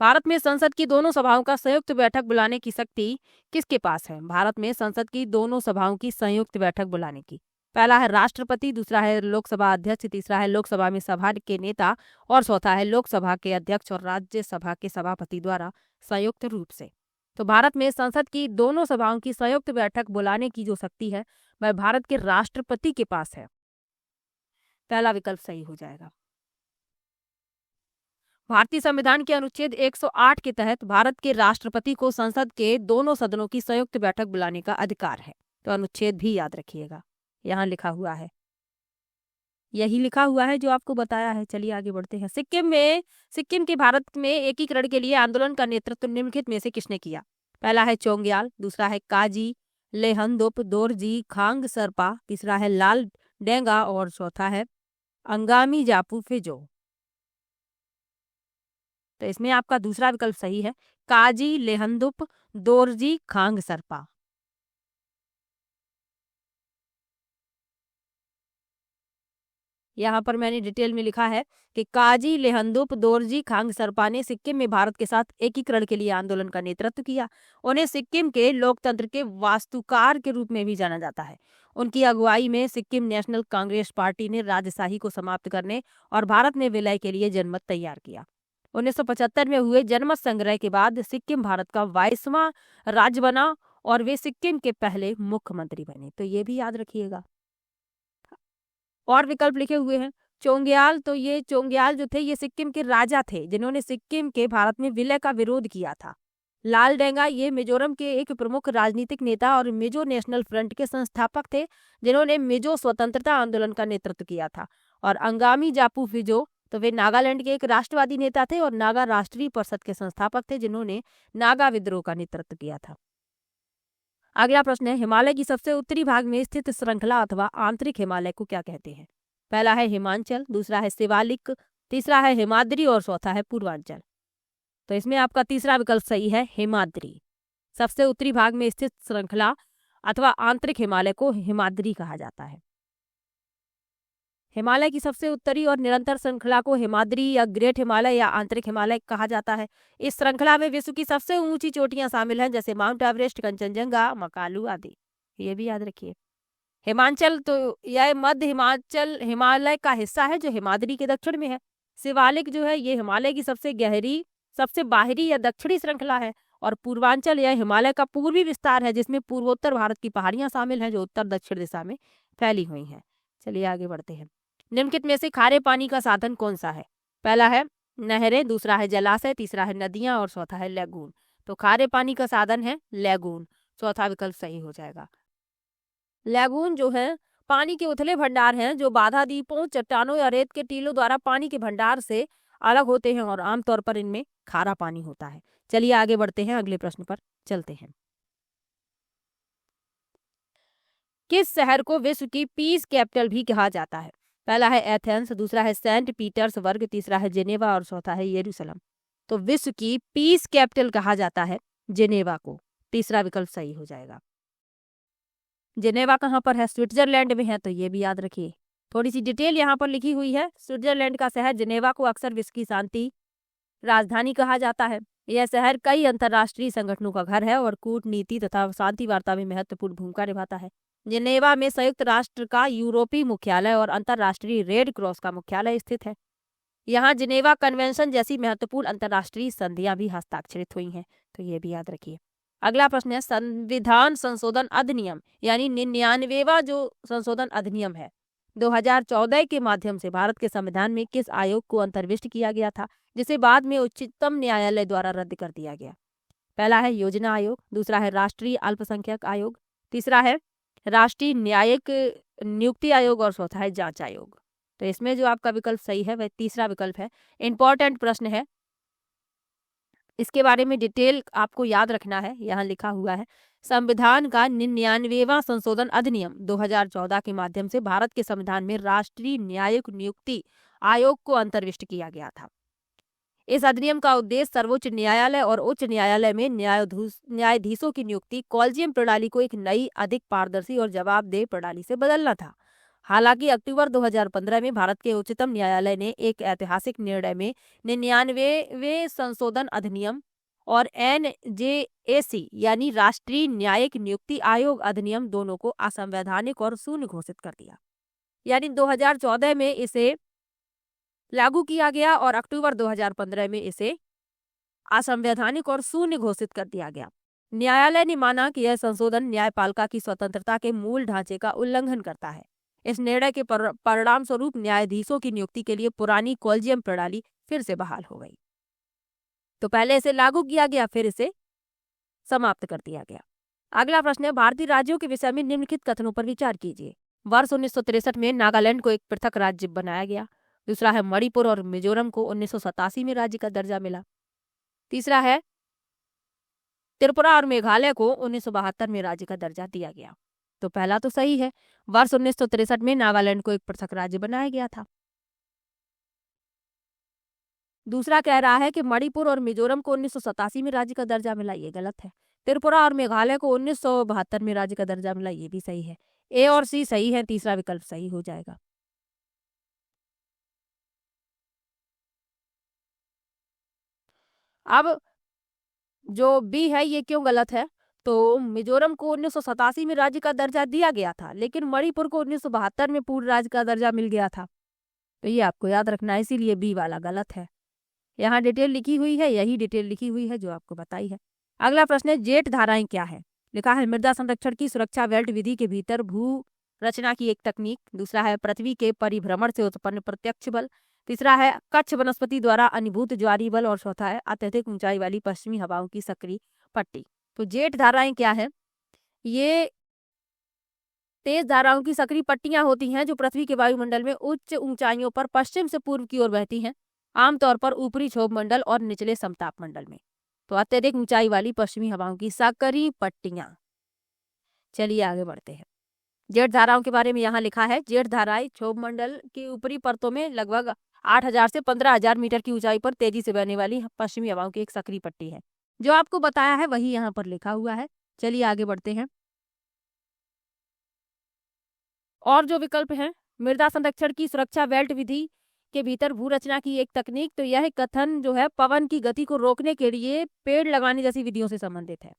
भारत में संसद की दोनों सभाओं का संयुक्त बैठक बुलाने की शक्ति किसके पास है? भारत में संसद की दोनों सभाओं की संयुक्त बैठक बुलाने की, पहला है राष्ट्रपति, दूसरा है लोकसभा अध्यक्ष, तीसरा है लोकसभा में सभा के नेता और चौथा है लोकसभा के अध्यक्ष और राज्यसभा के सभापति द्वारा संयुक्त रूप से। तो भारत में संसद की दोनों सभाओं की संयुक्त बैठक बुलाने की जो शक्ति है वह भारत के राष्ट्रपति के पास है। पहला विकल्प सही हो जाएगा। भारतीय संविधान के अनुच्छेद 108 के तहत भारत के राष्ट्रपति को संसद के दोनों सदनों की संयुक्त बैठक बुलाने का अधिकार है। तो अनुच्छेद भी याद रखिएगा, यहाँ लिखा हुआ है, यही लिखा हुआ है जो आपको बताया है। चलिए आगे बढ़ते हैं। सिक्किम के भारत में एकीकरण के लिए आंदोलन का नेतृत्व निम्नलिखित में से किसने किया? पहला है चोंग्याल, दूसरा है काजी लेहंदुप दोरजी खांग सरपा, तीसरा है लाल डेंगा और चौथा है अंगामी जापू फिजो। तो इसमें आपका दूसरा विकल्प सही है, काजी लेहंदुप दोरजी खांग सरपा। यहाँ पर मैंने डिटेल में लिखा है कि काजी लेहंदुप दोरजी खांग सरपा ने सिक्किम में भारत के साथ एकीकरण के लिए आंदोलन का नेतृत्व किया। उन्हें सिक्किम के लोकतंत्र के वास्तुकार के रूप में भी जाना जाता है। उनकी अगुवाई में सिक्किम नेशनल कांग्रेस पार्टी ने राजशाही को समाप्त करने और भारत में विलय के लिए जनमत तैयार किया। 1975 में हुए जनमत संग्रह के बाद सिक्किम भारत का 22वां राज्य बना और वे सिक्किम के पहले मुख्यमंत्री बने। तो ये भी याद रखिएगा। और विकल्प लिखे हुए हैं चोंग्याल। तो ये चोंग्याल जो थे ये सिक्किम के राजा थे जिन्होंने सिक्किम के भारत में विलय का विरोध किया था। लाल डेंगा ये मिजोरम के एक प्रमुख राजनीतिक नेता और मिजो नेशनल फ्रंट के संस्थापक थे जिन्होंने मिजो स्वतंत्रता आंदोलन का नेतृत्व किया था। और अंगामी जापू फिजो तो वे नागालैंड के एक राष्ट्रवादी नेता थे और नागा राष्ट्रीय परिषद के संस्थापक थे जिन्होंने नागा विद्रोह का नेतृत्व किया था। अगला प्रश्न है, हिमालय की सबसे उत्तरी भाग में स्थित श्रृंखला अथवा आंतरिक हिमालय को क्या कहते हैं? पहला है हिमांचल, दूसरा है शिवालिक, तीसरा है हिमाद्री और चौथा है पूर्वांचल। तो इसमें आपका तीसरा विकल्प सही है, हिमाद्री। सबसे उत्तरी भाग में स्थित श्रृंखला अथवा आंतरिक हिमालय को हिमाद्री कहा जाता है। हिमालय की सबसे उत्तरी और निरंतर श्रृंखला को हिमाद्री या ग्रेट हिमालय या आंतरिक हिमालय कहा जाता है। इस श्रृंखला में विश्व की सबसे ऊंची चोटियां शामिल हैं जैसे माउंट एवरेस्ट, कंचनजंगा, मकालू आदि। ये भी याद रखिए। हिमांचल तो यह मध्य हिमाचल हिमालय का हिस्सा है जो हिमाद्री के दक्षिण में है। शिवालिक जो है ये हिमालय की सबसे गहरी, सबसे बाहरी या दक्षिणी श्रृंखला है। और पूर्वांचल यह हिमालय का पूर्वी विस्तार है जिसमें पूर्वोत्तर भारत की पहाड़ियां शामिल हैं जो उत्तर दक्षिण दिशा में फैली हुई हैं। चलिए आगे बढ़ते हैं। निम्नलिखित में से खारे पानी का साधन कौन सा है? पहला है नहरें, दूसरा है जलाशय, तीसरा है नदियां और चौथा है लैगून। तो खारे पानी का साधन है लैगून, चौथा विकल्प सही हो जाएगा। लैगून जो है पानी के उथले भंडार हैं जो बाधा द्वीपों, चट्टानों या रेत के टीलों द्वारा पानी के भंडार से अलग होते हैं और आमतौर पर इनमें खारा पानी होता है। चलिए आगे बढ़ते हैं, अगले प्रश्न पर चलते हैं। किस शहर को विश्व की पीस कैपिटल भी कहा जाता है? पहला है एथेंस, दूसरा है सेंट पीटर्सबर्ग, तीसरा है जेनेवा और चौथा है यरूशलेम। तो विश्व की पीस कैपिटल कहा जाता है जेनेवा को, तीसरा विकल्प सही हो जाएगा। जेनेवा कहाँ पर है? स्विट्जरलैंड में है, तो ये भी याद रखिए। थोड़ी सी डिटेल यहाँ पर लिखी हुई है। स्विट्जरलैंड का शहर जेनेवा को अक्सर विश्व की शांति राजधानी कहा जाता है। यह शहर कई अंतर्राष्ट्रीय संगठनों का घर है और कूटनीति तथा शांति वार्ता में महत्वपूर्ण भूमिका निभाता है। जेनेवा में संयुक्त राष्ट्र का यूरोपीय मुख्यालय और अंतर्राष्ट्रीय रेड क्रॉस का मुख्यालय स्थित है। यहाँ जिनेवा कन्वेंशन जैसी महत्वपूर्ण अंतर्राष्ट्रीय संधियां भी हस्ताक्षरित हुई हैं, तो ये भी याद रखिए। अगला प्रश्न है, संविधान संशोधन अधिनियम यानी 99वां जो संशोधन अधिनियम है 2014 के माध्यम से भारत के संविधान में किस आयोग को अंतर्विष्ट किया गया था जिसे बाद में उच्चतम न्यायालय द्वारा रद्द कर दिया गया? पहला है योजना आयोग, दूसरा है राष्ट्रीय अल्पसंख्यक आयोग, तीसरा है राष्ट्रीय न्यायिक नियुक्ति आयोग और चौथा है जांच आयोग। तो इसमें जो आपका विकल्प सही है वह तीसरा विकल्प है। इंपॉर्टेंट प्रश्न है, इसके बारे में डिटेल आपको याद रखना है। यहाँ लिखा हुआ है, संविधान का 99वां संशोधन अधिनियम 2014 के माध्यम से भारत के संविधान में राष्ट्रीय न्यायिक नियुक्ति आयोग को अंतर्विष्ट किया गया था। इस अधिनियम का उद्देश्य सर्वोच्च न्यायालय और उच्च न्यायालय में न्यायाधीशों की नियुक्ति कॉलेजियम प्रणाली को एक नई, अधिक पारदर्शी और जवाबदेह प्रणाली से बदलना था। हालांकि अक्टूबर 2015 में भारत के उच्चतम न्यायालय ने एक ऐतिहासिक निर्णय में 99वें संशोधन अधिनियम और NJAC यानी राष्ट्रीय न्यायिक नियुक्ति आयोग अधिनियम दोनों को असंवैधानिक और शून्य घोषित कर दिया। यानी 2014 में इसे लागू किया गया और अक्टूबर 2015 में इसे असंवैधानिक और शून्य घोषित कर दिया गया। न्यायालय ने माना कि यह संशोधन न्यायपालिका की स्वतंत्रता के मूल ढांचे का उल्लंघन करता है। इस निर्णय के परिणाम स्वरूप न्यायाधीशों की नियुक्ति के लिए पुरानी कॉलेजियम प्रणाली फिर से बहाल हो गई। तो पहले इसे लागू किया गया, फिर इसे समाप्त कर दिया गया। अगला प्रश्न है, भारतीय राज्यों के विषय में निम्नलिखित कथनों पर विचार कीजिए। वर्ष 1963 में नागालैंड को एक पृथक राज्य बनाया गया। दूसरा है मणिपुर और मिजोरम को 1987 में राज्य का दर्जा मिला। तीसरा है त्रिपुरा और मेघालय को 1972 में राज्य का दर्जा दिया गया। तो पहला तो सही है, वर्ष 1963 में नागालैंड को एक पृथक राज्य बनाया गया था। दूसरा कह रहा है कि मणिपुर और मिजोरम को 1987 में राज्य का दर्जा मिला, ये गलत है। त्रिपुरा और मेघालय को 1972 में राज्य का दर्जा मिला, ये भी सही है। ए और सी सही है, तीसरा विकल्प सही हो जाएगा। अब जो बी है ये क्यों गलत है? तो मिजोरम को 1987 में राज्य का दर्जा दिया गया था, लेकिन मणिपुर को 1972 में पूर्ण राज्य का दर्जा मिल गया था। तो ये आपको याद रखना है, इसीलिए बी वाला गलत है। यहाँ डिटेल लिखी हुई है, यही डिटेल लिखी हुई है जो आपको बताई है। अगला प्रश्न है, जेट धाराएं क्या है? लिखा है मृदा संरक्षण की सुरक्षा बेल्ट विधि के भीतर भू रचना की एक तकनीक। दूसरा है पृथ्वी के परिभ्रमण से उत्पन्न प्रत्यक्ष बल। तीसरा है कच्छ वनस्पति द्वारा अनुभूत ज्वारीय बल। और चौथा है अत्यधिक ऊंचाई वाली पश्चिमी हवाओं की सक्रिय पट्टी। तो जेट धाराएं क्या है? ये तेज धाराओं की सक्रिय पट्टियां होती हैं जो पृथ्वी के वायुमंडल में उच्च ऊंचाइयों पर पश्चिम से पूर्व की ओर बहती हैं, आमतौर पर ऊपरी क्षोभ मंडल और निचले समताप मंडल में। तो अत्यधिक ऊंचाई वाली पश्चिमी हवाओं की सक्रिय पट्टियां। चलिए आगे बढ़ते हैं। जेट धाराओं के बारे में यहाँ लिखा है, जेट धाराएं क्षोभ मंडल की ऊपरी परतों में लगभग 8,000 से 15,000 मीटर की ऊंचाई पर तेजी से बहने वाली पश्चिमी हवाओं की एक सक्रिय पट्टी है। जो आपको बताया है वही यहाँ पर लिखा हुआ है। चलिए आगे बढ़ते हैं। और जो विकल्प है, मृदा संरक्षण की सुरक्षा बेल्ट विधि के भीतर भू रचना की एक तकनीक, तो यह कथन जो है पवन की गति को रोकने के लिए पेड़ लगाने जैसी विधियों से संबंधित है।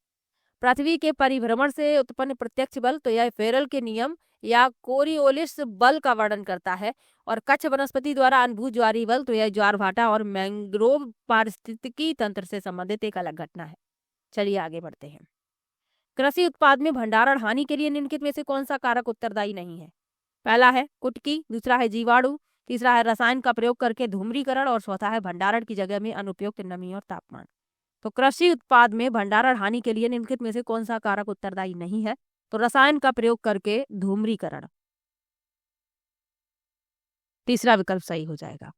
पृथ्वी के परिभ्रमण से उत्पन्न प्रत्यक्ष बल, तो यह फेरल के नियम या कोरियोलिस बल का वर्णन करता है। और कच्छ वनस्पति द्वारा अनुभूत ज्वारीय बल, तो यह ज्वार भाटा और मैंग्रोव पारिस्थितिकी तंत्र से संबंधित एक अलग घटना है। चलिए आगे बढ़ते हैं। कृषि उत्पाद में भंडारण हानि के लिए निम्नलिखित में से कौन सा कारक उत्तरदायी नहीं है? पहला है कुटकी, दूसरा है जीवाणु, तीसरा है रसायन का प्रयोग करके धूम्रीकरण और चौथा है भंडारण की जगह में अनुपयुक्त नमी और तापमान। तो कृषि उत्पाद में भंडारण हानि के लिए निम्नलिखित में से कौन सा कारक उत्तरदायी नहीं है? तो रसायन का प्रयोग करके धूम्रीकरण, तीसरा विकल्प सही हो जाएगा।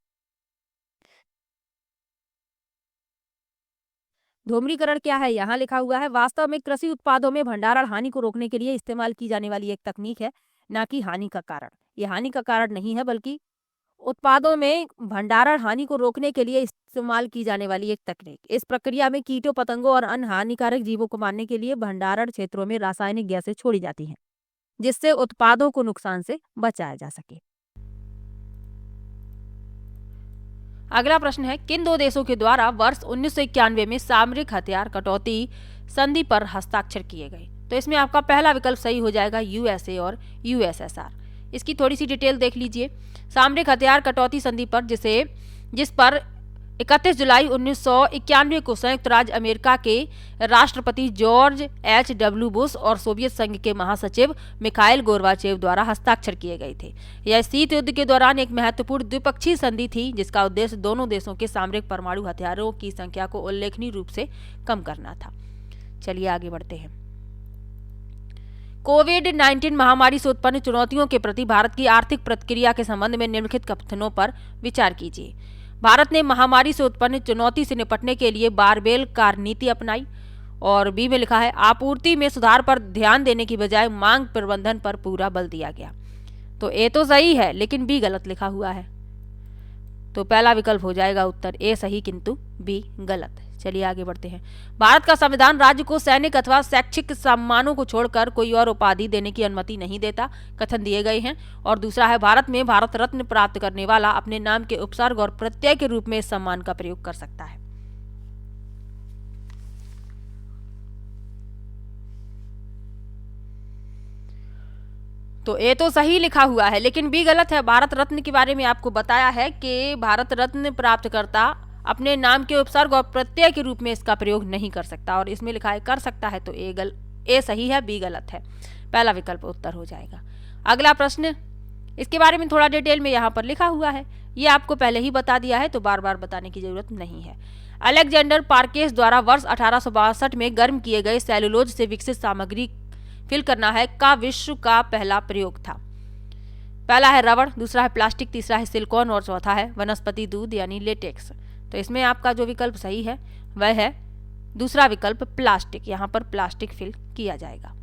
धूम्रीकरण क्या है? यहाँ लिखा हुआ है, वास्तव में कृषि उत्पादों में भंडारण हानि को रोकने के लिए इस्तेमाल की जाने वाली एक तकनीक है, ना कि हानि का कारण। ये हानि का कारण नहीं है, बल्कि उत्पादों में भंडारण हानि को रोकने के लिए इस्तेमाल की जाने वाली एक तकनीक। इस प्रक्रिया में कीटों, पतंगों और अन्य हानिकारक जीवों को मारने के लिए भंडारण क्षेत्रों में रासायनिक गैसें छोड़ी जाती हैं, जिससे उत्पादों को नुकसान से बचाया जा सके। अगला प्रश्न है, किन दो देशों के द्वारा वर्ष 1991 में सामरिक हथियार कटौती संधि पर हस्ताक्षर किए गए? तो इसमें आपका पहला विकल्प सही हो जाएगा, यूएसए और यूएसएसआर। इसकी थोड़ी सी डिटेल देख लीजिए। सामरिक हथियार कटौती संधि पर जिस पर 31 जुलाई 1991 को संयुक्त राज्य अमेरिका के राष्ट्रपति जॉर्ज H.W. बुश और सोवियत संघ के महासचिव मिखाइल गोर्बाचेव द्वारा हस्ताक्षर किए गए थे। यह शीत युद्ध के दौरान एक महत्वपूर्ण द्विपक्षीय संधि थी, जिसका उद्देश्य दोनों देशों के सामरिक परमाणु हथियारों की संख्या को उल्लेखनीय रूप से कम करना था। चलिए आगे बढ़ते हैं। कोविड-19 महामारी से उत्पन्न चुनौतियों के प्रति भारत की आर्थिक प्रतिक्रिया के संबंध में निम्नलिखित कथनों पर विचार कीजिए। भारत ने महामारी से उत्पन्न चुनौती से निपटने के लिए बारबेल कार्यनीति अपनाई। और बी में लिखा है, आपूर्ति में सुधार पर ध्यान देने की बजाय मांग प्रबंधन पर पूरा बल दिया गया। तो ए तो सही है, लेकिन बी गलत लिखा हुआ है। तो पहला विकल्प हो जाएगा उत्तर ए सही, किंतु बी गलत। चलिए आगे बढ़ते हैं। भारत का संविधान राज्य को सैनिक अथवा शैक्षिक सम्मानों को छोड़कर कोई और उपाधि देने की अनुमति नहीं देता, कथन दिए गए हैं। और दूसरा है, भारत में भारत रत्न प्राप्त करने वाला अपने नाम के उपसर्ग और प्रत्यय के रूप में इस सम्मान का प्रयोग कर सकता है। तो ए तो सही लिखा हुआ है, लेकिन बी गलत है। भारत रत्न के बारे में आपको बताया है कि भारत रत्न प्राप्तकर्ता अपने नाम के उपसर्ग और प्रत्यय के रूप में इसका प्रयोग नहीं कर सकता, और इसमें लिखा है कर सकता है। तो ए सही है, बी गलत है। पहला विकल्प उत्तर हो जाएगा। अगला प्रश्न, इसके बारे में थोड़ा डिटेल में यहाँ पर लिखा हुआ है, ये आपको पहले ही बता दिया है, तो बार बार बताने की जरूरत नहीं है। अलेक्जेंडर पार्केस द्वारा वर्ष 1862 में गर्म किए गए सेलुलोज से विकसित सामग्री फिल करना है का विश्व का पहला प्रयोग था। पहला है रबड़, दूसरा है प्लास्टिक, तीसरा है सिलिकॉन और चौथा है वनस्पति दूध यानी लेटेक्स। तो इसमें आपका जो विकल्प सही है वह है दूसरा विकल्प प्लास्टिक। यहाँ पर प्लास्टिक फिल किया जाएगा।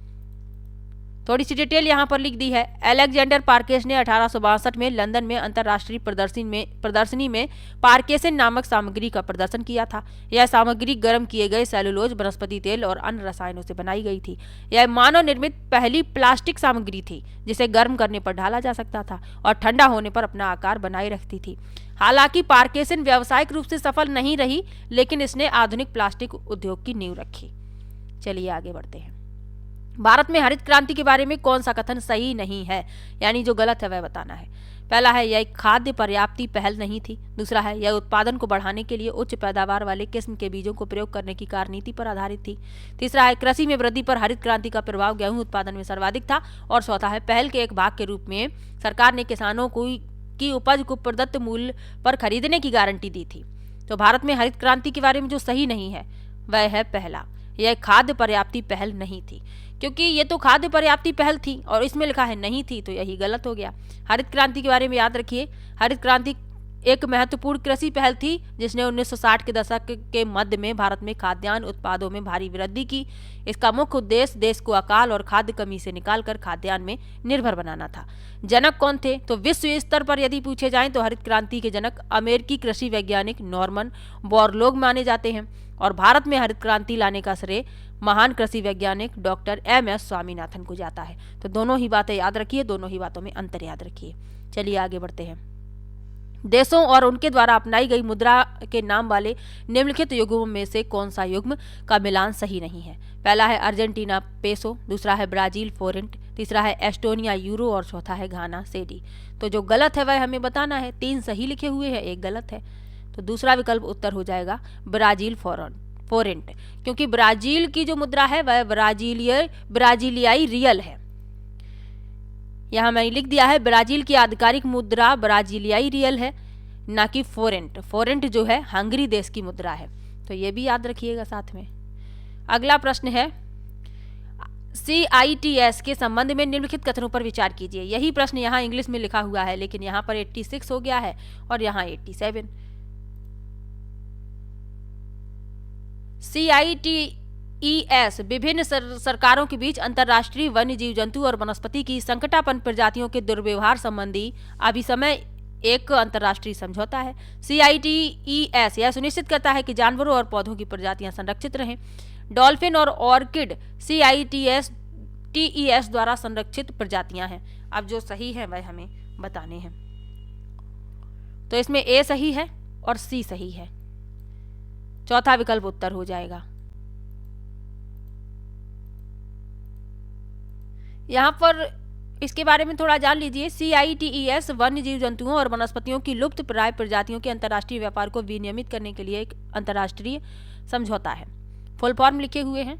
थोड़ी सी डिटेल यहाँ पर लिख दी है। अलेक्जेंडर पार्केस ने 1862 में लंदन में अंतर्राष्ट्रीय प्रदर्शनी में पार्केसन नामक सामग्री का प्रदर्शन किया था। यह सामग्री गर्म किए गए सेलुलोज, वनस्पति तेल और अन्य रसायनों से बनाई गई थी। यह मानव निर्मित पहली प्लास्टिक सामग्री थी जिसे गर्म करने पर ढाला जा सकता था और ठंडा होने पर अपना आकार बनाए रखती थी। हालांकि पार्केसन व्यावसायिक रूप से सफल नहीं रही, लेकिन इसने आधुनिक प्लास्टिक उद्योग की नींव रखी। चलिए आगे बढ़ते हैं। भारत में हरित क्रांति के बारे में कौन सा कथन सही नहीं है, यानी जो गलत है वह बताना है। पहला है, यह खाद्य पर्याप्ति पहल नहीं थी। दूसरा है, यह उत्पादन को बढ़ाने के लिए उच्च पैदावार वाले किस्म के बीजों को प्रयोग करने की कार्यनीति पर आधारित थी। तीसरा है, कृषि में वृद्धि पर हरित क्रांति का प्रभाव गेहूं उत्पादन में सर्वाधिक था। और चौथा है, पहल के एक भाग के रूप में सरकार ने किसानों की उपज को प्रदत्त मूल्य पर खरीदने की गारंटी दी थी। तो भारत में हरित क्रांति के बारे में जो सही नहीं है वह है पहला, यह खाद्य पर्याप्ति पहल नहीं थी, क्योंकि ये तो खाद्य पर्याप्ति पहल थी और इसमें लिखा है नहीं थी, तो यही गलत हो गया। हरित क्रांति के बारे में याद रखिए, हरित क्रांति एक महत्वपूर्ण कृषि पहल थी जिसने 1960 के दशक के मध्य में भारत में खाद्यान्न उत्पादों में भारी वृद्धि की। इसका मुख्य उद्देश्य देश को अकाल और खाद्य कमी से निकालकर खाद्यान्न में निर्भर बनाना था। जनक कौन थे? तो विश्व स्तर पर यदि पूछे जाएं तो हरित क्रांति के जनक अमेरिकी कृषि वैज्ञानिक नॉर्मन बोरलॉग माने जाते हैं और भारत में हरित क्रांति लाने का श्रेय महान कृषि वैज्ञानिक डॉक्टर MS स्वामीनाथन को जाता है। तो दोनों ही बातें याद रखिए, दोनों ही बातों में अंतर याद रखिए। चलिए आगे बढ़ते हैं। देशों और उनके द्वारा अपनाई गई मुद्रा के नाम वाले निम्नलिखित युग्मों में से कौन सा युग्म का मिलान सही नहीं है? पहला है अर्जेंटीना पेसो, दूसरा है ब्राजील फोरेंट, तीसरा है एस्टोनिया यूरो और चौथा है घाना सेडी। तो जो गलत है वह हमें बताना है। 3 सही लिखे हुए हैं, 1 गलत है। तो दूसरा विकल्प उत्तर हो जाएगा ब्राजील फोरेंट, क्योंकि ब्राजील की जो मुद्रा है वह ब्राजीलियाई रियल है। यहाँ मैंने लिख दिया है, ब्राजील की आधिकारिक मुद्रा ब्राजीलियाई रियल है, ना कि फोरेंट। फोरेंट जो है हंगरी देश की मुद्रा है। तो ये भी याद रखिएगा साथ में। अगला प्रश्न है, CITES के संबंध में निम्नलिखित कथनों पर विचार कीजिए। यही प्रश्न यहाँ इंग्लिश में लिखा हुआ है, लेकिन यहाँ पर 86 हो गया है और यहाँ 87। CITES विभिन्न सरकारों के बीच अंतर्राष्ट्रीय वन्य जीव जंतु और वनस्पति की संकटापन्न प्रजातियों के दुर्व्यवहार संबंधी अभिसमय एक अंतर्राष्ट्रीय समझौता है। CITES यह सुनिश्चित करता है कि जानवरों और पौधों की प्रजातियां संरक्षित रहें। डॉल्फिन और ऑर्किड CITES द्वारा संरक्षित प्रजातियां हैं। अब जो सही है वह हमें बताने हैं। तो इसमें A सही है और C सही है। चौथा विकल्प उत्तर हो जाएगा। यहाँ पर इसके बारे में थोड़ा जान लीजिए। CITES वन्य जीव जंतुओं और वनस्पतियों की लुप्त प्राय प्रजातियों के अंतर्राष्ट्रीय व्यापार को विनियमित करने के लिए एक अंतर्राष्ट्रीय समझौता है। फुल फॉर्म लिखे हुए हैं,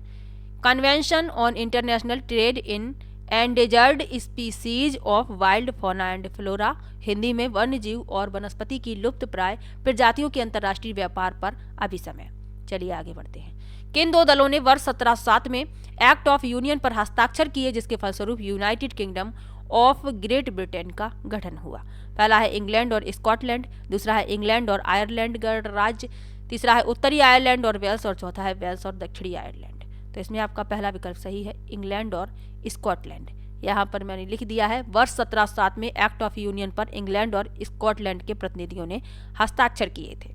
convention on international trade in endangered species of wild fauna and flora, Hindi में वन्य जीव और वनस्पति की लुप्त प्राय प्रजातियों के अंतर्राष्ट्रीय व्यापार पर अभिसमय। चलिए आगे बढ़ते हैं। किन 2 दलों ने वर्ष 1707 में एक्ट ऑफ यूनियन पर हस्ताक्षर किए जिसके फलस्वरूप United kingdom of great Britain का गठन हुआ? पहला है इंग्लैंड और स्कॉटलैंड, दूसरा है इंग्लैंड और आयरलैंड गणराज्य, तीसरा है उत्तरी आयरलैंड और वेल्स और चौथा है वेल्स और दक्षिणी आयरलैंड। तो इसमें आपका पहला विकल्प सही है, इंग्लैंड और स्कॉटलैंड। यहाँ पर मैंने लिख दिया है, वर्ष 1707 में एक्ट ऑफ यूनियन पर इंग्लैंड और स्कॉटलैंड के प्रतिनिधियों ने हस्ताक्षर किए थे।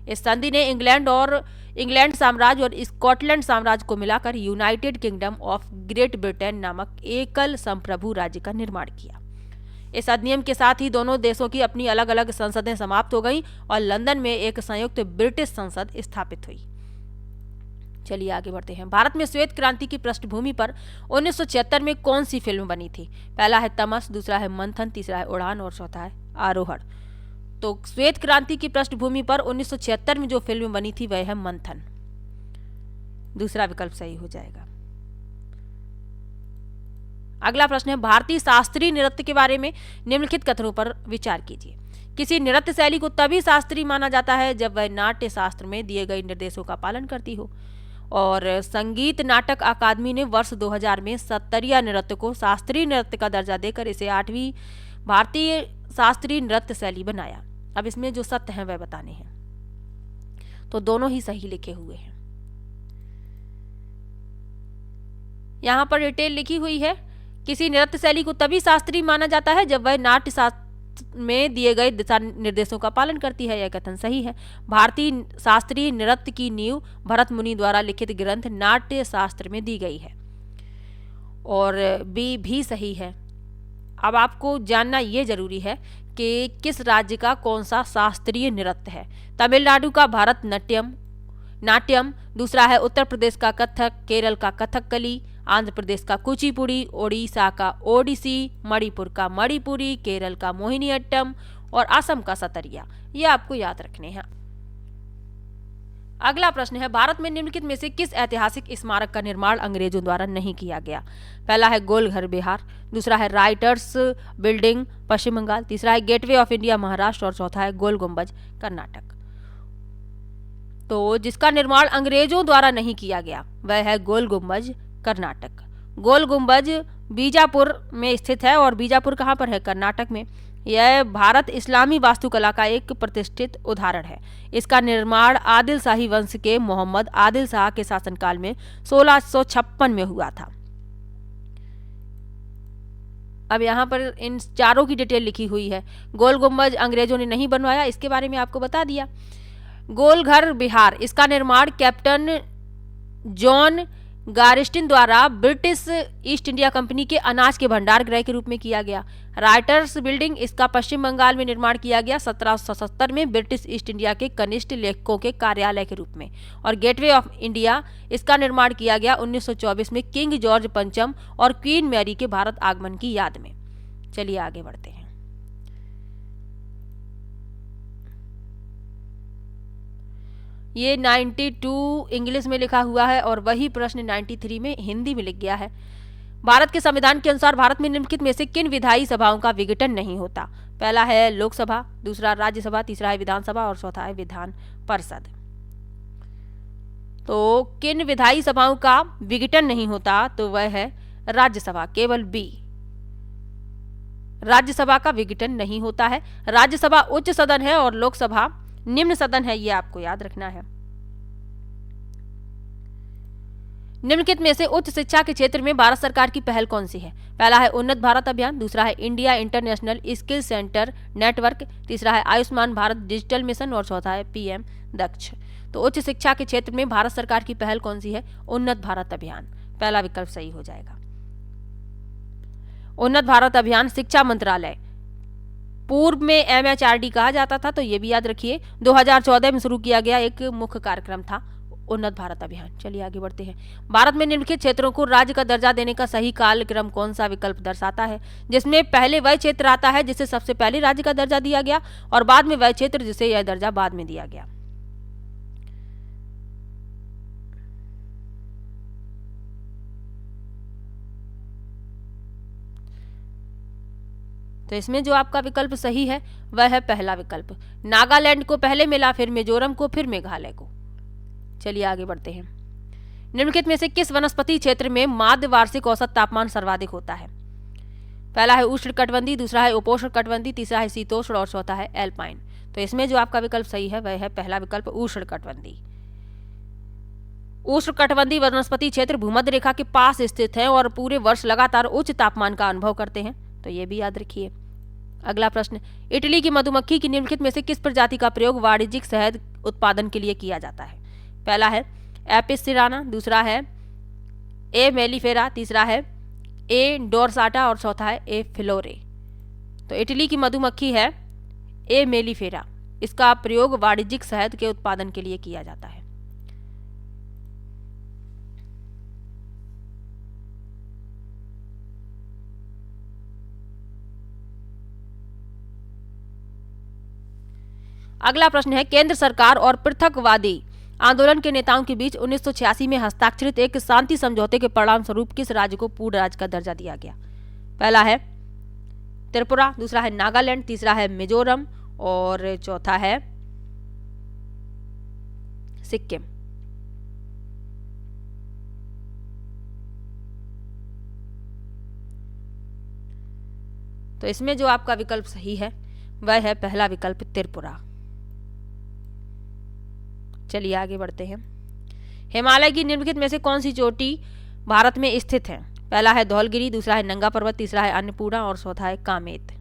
इस संधि ने इंग्लैंड साम्राज्य और स्कॉटलैंड साम्राज्य को मिलाकर United kingdom of great Britain नामक एकल संप्रभु राज्य का निर्माण किया। इस अधिनियम के साथ ही दोनों देशों की अपनी अलग अलग संसदें समाप्त हो गईं और लंदन में एक संयुक्त ब्रिटिश संसद स्थापित हुई। चलिए आगे बढ़ते हैं। भारत में श्वेत क्रांति की पृष्ठभूमि पर 1976 में कौन सी फिल्म बनी थी? पहला है तमस, दूसरा है मंथन, तीसरा है उड़ान और चौथा है आरोहण। तो श्वेत क्रांति की पृष्ठभूमि पर 1976 में जो फिल्म बनी थी वह है मंथन। दूसरा विकल्प सही हो जाएगा। अगला प्रश्न है, भारतीय शास्त्रीय नृत्य के बारे में निम्नलिखित कथनों पर विचार कीजिए। किसी नृत्य शैली को तभी शास्त्रीय माना जाता है जब वह नाट्य शास्त्र में दिए गए निर्देशों का पालन करती हो। और संगीत नाटक अकादमी ने वर्ष 2000 में सत्तरिया नृत्य को शास्त्रीय नृत्य का दर्जा देकर इसे 8वीं भारतीय शास्त्रीय नृत्य शैली बनाया। अब इसमें जो सत्य हैं वह बताने हैं। तो दोनों ही सही लिखे हुए हैं। यहाँ पर डिटेल लिखी हुई है किसी नृत्य शैली को तभी शास्त्रीय माना जाता है जब वह नाट्य शास्त्र में दिए गए दिशा निर्देशों का पालन करती है। यह कथन सही है। भारतीय शास्त्रीय नृत्य की नींव भरत मुनि द्वारा लिखित ग्रंथ नाट्य शास्त्र में दी गई है, और बी भी सही है। अब आपको जानना ये जरूरी है कि किस राज्य का कौन सा शास्त्रीय नृत्य है। तमिलनाडु का भरतनाट्यम नाट्यम, दूसरा है उत्तर प्रदेश का कथक, केरल का कथकली, आंध्र प्रदेश का कुचिपुड़ी, ओडिशा का ओडिसी, मणिपुर का मणिपुरी, केरल का मोहिनीअट्टम और असम का सतरिया। ये आपको याद रखने हैं। अगला प्रश्न है, भारत में निम्नलिखित में से किस ऐतिहासिक स्मारक का निर्माण अंग्रेजों द्वारा नहीं किया गया। पहला है गोलघर बिहार, दूसरा है राइटर्स बिल्डिंग पश्चिम बंगाल, तीसरा है गेटवे ऑफ इंडिया महाराष्ट्र और चौथा है गोल गुंबज कर्नाटक। तो जिसका निर्माण अंग्रेजों द्वारा नहीं किया गया वह है गोल गुंबज कर्नाटक। गोल गुंबज बीजापुर में स्थित है, और बीजापुर कहाँ पर है? कर्नाटक में। यह भारत इस्लामी वास्तुकला का एक प्रतिष्ठित उदाहरण है। इसका निर्माण आदिल शाही वंश के मोहम्मद आदिल शाह के शासनकाल में 1656 में हुआ था। अब यहाँ पर इन चारों की डिटेल लिखी हुई है। गोल गुंबज अंग्रेजों ने नहीं बनवाया, इसके बारे में आपको बता दिया। गोलघर बिहार, इसका निर्माण कैप्टन जॉन गारिस्टिन द्वारा ब्रिटिश ईस्ट इंडिया कंपनी के अनाज के भंडार गृह के रूप में किया गया। राइटर्स बिल्डिंग, इसका पश्चिम बंगाल में निर्माण किया गया 1777 में ब्रिटिश ईस्ट इंडिया के कनिष्ठ लेखकों के कार्यालय के रूप में। और गेटवे ऑफ इंडिया, इसका निर्माण किया गया 1924 में किंग जॉर्ज पंचम और क्वीन मैरी के भारत आगमन की याद में। चलिए आगे बढ़ते हैं। ये 92 इंग्लिश में लिखा हुआ है और वही प्रश्न 93 में हिंदी में लिख गया है। भारत के संविधान के अनुसार भारत में निम्नलिखित में से किन विधायी सभाओं का विघटन नहीं होता। पहला है लोकसभा, दूसरा राज्यसभा, तीसरा है विधानसभा और चौथा है विधान परिषद। तो किन विधायी सभाओं का विघटन नहीं होता, तो वह है राज्यसभा, केवल बी। राज्यसभा का विघटन नहीं होता है। राज्यसभा उच्च सदन है और लोकसभा निम्न सदन है, यह आपको याद रखना है। निम्नलिखित में से उच्च शिक्षा के क्षेत्र में भारत सरकार की पहल कौन सी है। पहला है उन्नत भारत अभियान, दूसरा है India international skill centre network, तीसरा है आयुष्मान भारत डिजिटल मिशन और चौथा है पीएम दक्ष। तो उच्च शिक्षा के क्षेत्र में भारत सरकार की पहल कौन सी है? उन्नत भारत अभियान, पहला विकल्प सही हो जाएगा। उन्नत भारत अभियान शिक्षा मंत्रालय, पूर्व में एमएचआरडी कहा जाता था, तो ये भी याद रखिए, 2014 में शुरू किया गया एक मुख्य कार्यक्रम था उन्नत भारत अभियान। चलिए आगे बढ़ते हैं। भारत में निम्नलिखित क्षेत्रों को राज्य का दर्जा देने का सही कालक्रम कौन सा विकल्प दर्शाता है, जिसमें पहले वह क्षेत्र आता है जिसे सबसे पहले राज्य का दर्जा दिया गया और बाद में वह क्षेत्र जिसे यह दर्जा बाद में दिया गया। तो इसमें जो आपका विकल्प सही है वह है पहला विकल्प। नागालैंड को पहले मिला, फिर मिजोरम को, फिर मेघालय को। चलिए आगे बढ़ते हैं। निम्नलिखित में से किस वनस्पति क्षेत्र में माध्य वार्षिक औसत तापमान सर्वाधिक होता है। पहला है उष्णकटिबंधीय, दूसरा है उपोष्णकटिबंधीय, तीसरा है शीतोष्ण और चौथा है एल्पाइन। तो इसमें जो आपका विकल्प सही है वह है पहला विकल्प उष्णकटिबंधीय। उष्णकटिबंधीय वनस्पति क्षेत्र भूमध्य रेखा के पास स्थित है और पूरे वर्ष लगातार उच्च तापमान का अनुभव करते हैं, तो ये भी याद रखिए। अगला प्रश्न, इटली की मधुमक्खी की निम्नलिखित में से किस प्रजाति का प्रयोग वाणिज्यिक शहद उत्पादन के लिए किया जाता है। पहला है एपिस सिराना, दूसरा है ए मेलिफेरा, तीसरा है ए डोरसाटा और चौथा है ए फिलोरे। तो इटली की मधुमक्खी है ए मेलिफेरा, इसका प्रयोग वाणिज्यिक शहद के उत्पादन के लिए किया जाता है। अगला प्रश्न है, केंद्र सरकार और पृथकवादी आंदोलन के नेताओं के बीच 1986 में हस्ताक्षरित एक शांति समझौते के परिणाम स्वरूप किस राज्य को पूर्ण राज्य का दर्जा दिया गया। पहला है त्रिपुरा, दूसरा है नागालैंड, तीसरा है मिजोरम और चौथा है सिक्किम। तो इसमें जो आपका विकल्प सही है वह है पहला विकल्प त्रिपुरा। चलिए आगे बढ़ते हैं। हिमालय की निम्नलिखित में से कौन सी चोटी भारत में स्थित है। पहला है धौलगिरी, दूसरा है नंगा पर्वत, तीसरा है अन्नपूर्णा और चौथा है कामेत।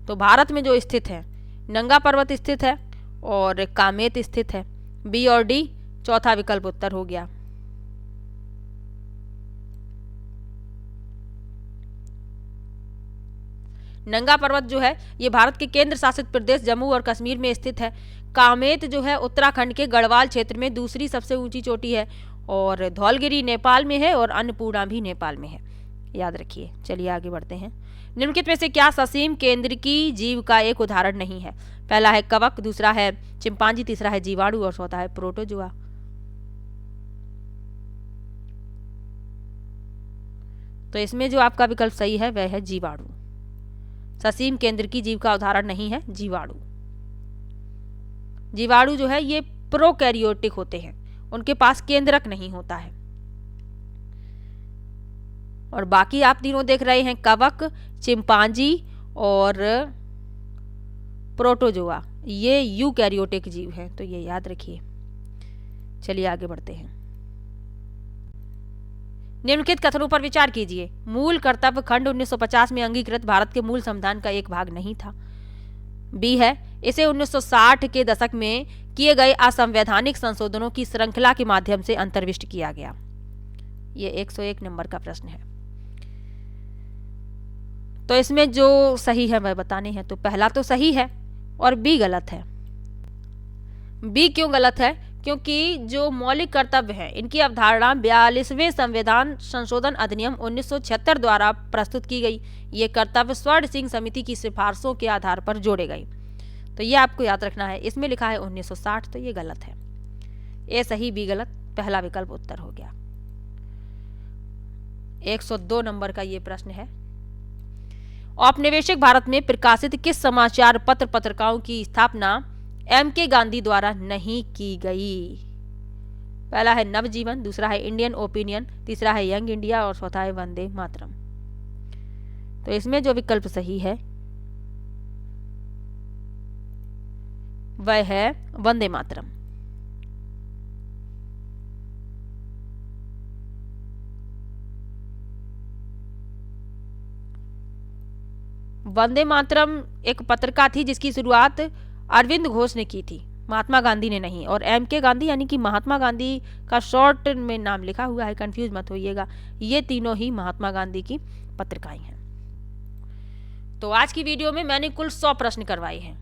तो भारत में जो स्थित है, नंगा पर्वत स्थित है और कामेत स्थित है। बी और डी चौथा विकल्प उत्तर हो गया। नंगा पर्वत जो है ये भारत के केंद्र शासित प्रदेश जम्मू और कश्मीर में स्थित है। कामेत जो है उत्तराखंड के गढ़वाल क्षेत्र में दूसरी सबसे ऊंची चोटी है और धौलगिरी नेपाल में है और अन्नपूर्णा भी नेपाल में है, याद रखिए। चलिए आगे बढ़ते हैं। निम्नलिखित में से क्या ससीम केंद्रकी जीव का एक उदाहरण नहीं है? पहला है कवक, दूसरा है चिंपांजी, तीसरा है जीवाणु और चौथा है प्रोटोजुआ। तो इसमें जो आपका विकल्प सही है वह है जीवाणु। ससीम केंद्रकी जीव का उदाहरण नहीं है जीवाणु। जीवाणु जो है ये प्रोकैरियोटिक होते हैं, उनके पास केंद्रक नहीं होता है। और बाकी आप तीनों देख रहे हैं कवक, चिंपांजी और प्रोटोजोआ, ये यूकैरियोटिक जीव हैं, तो ये याद रखिए। चलिए आगे बढ़ते हैं। निम्नलिखित कथनों पर विचार कीजिए। मूल कर्तव्य खंड 1950 में अंगीकृत भारत के मूल संविधान का एक भाग नहीं था। बी है इसे 1960 के दशक में किए गए असंवैधानिक संशोधनों की श्रृंखला के माध्यम से अंतर्विष्ट किया गया। ये 101 नंबर का प्रश्न है। तो इसमें जो सही है वह बताने हैं। तो पहला तो सही है और बी गलत है। बी क्यों गलत है? क्योंकि जो मौलिक कर्तव्य है इनकी अवधारणा 42वें संविधान संशोधन अधिनियम 1976 द्वारा प्रस्तुत की गई। ये कर्तव्य स्वर्ण सिंह समिति की सिफारिशों के आधार पर जोड़े गए। तो ये आपको याद रखना है। इसमें लिखा है 1960, तो ये गलत है। ए सही बी गलत, पहला विकल्प उत्तर हो गया। 102 नंबर का ये प्रश्न है। औपनिवेशिक भारत में प्रकाशित किस समाचार पत्र पत्रिकाओं की स्थापना M.K. गांधी द्वारा नहीं की गई? पहला है नवजीवन, दूसरा है इंडियन ओपिनियन, तीसरा है यंग इंडिया और चौथा है वंदे मातरम। तो इसमें जो विकल्प सही है वह है वंदे मातरम। वंदे मातरम एक पत्रिका थी जिसकी शुरुआत अरविंद घोष ने की थी, महात्मा गांधी ने नहीं। और M.K. गांधी यानी कि महात्मा गांधी का शॉर्ट में नाम लिखा हुआ है, कंफ्यूज मत होइएगा। ये तीनों ही महात्मा गांधी की पत्रिकाएं हैं। तो आज की वीडियो में मैंने कुल 100 प्रश्न करवाए हैं।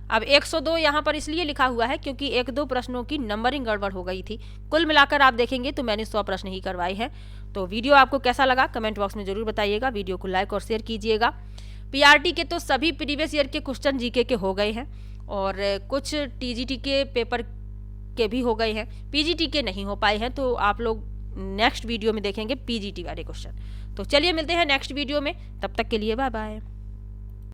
अब 102 यहाँ पर इसलिए लिखा हुआ है क्योंकि 1-2 प्रश्नों की नंबरिंग गड़बड़ हो गई थी। कुल मिलाकर आप देखेंगे तो मैंने 100 प्रश्न ही करवाए हैं। तो वीडियो आपको कैसा लगा कमेंट बॉक्स में जरूर बताइएगा। वीडियो को लाइक और शेयर कीजिएगा। PRT के तो सभी प्रीवियस ईयर के क्वेश्चन GK के हो गए हैं और कुछ TGT के पेपर के भी हो गए हैं। PGT के नहीं हो पाए हैं, तो आप लोग नेक्स्ट वीडियो में देखेंगे PGT वाले क्वेश्चन। तो चलिए मिलते हैं नेक्स्ट वीडियो में, तब तक के लिए बाय बाय।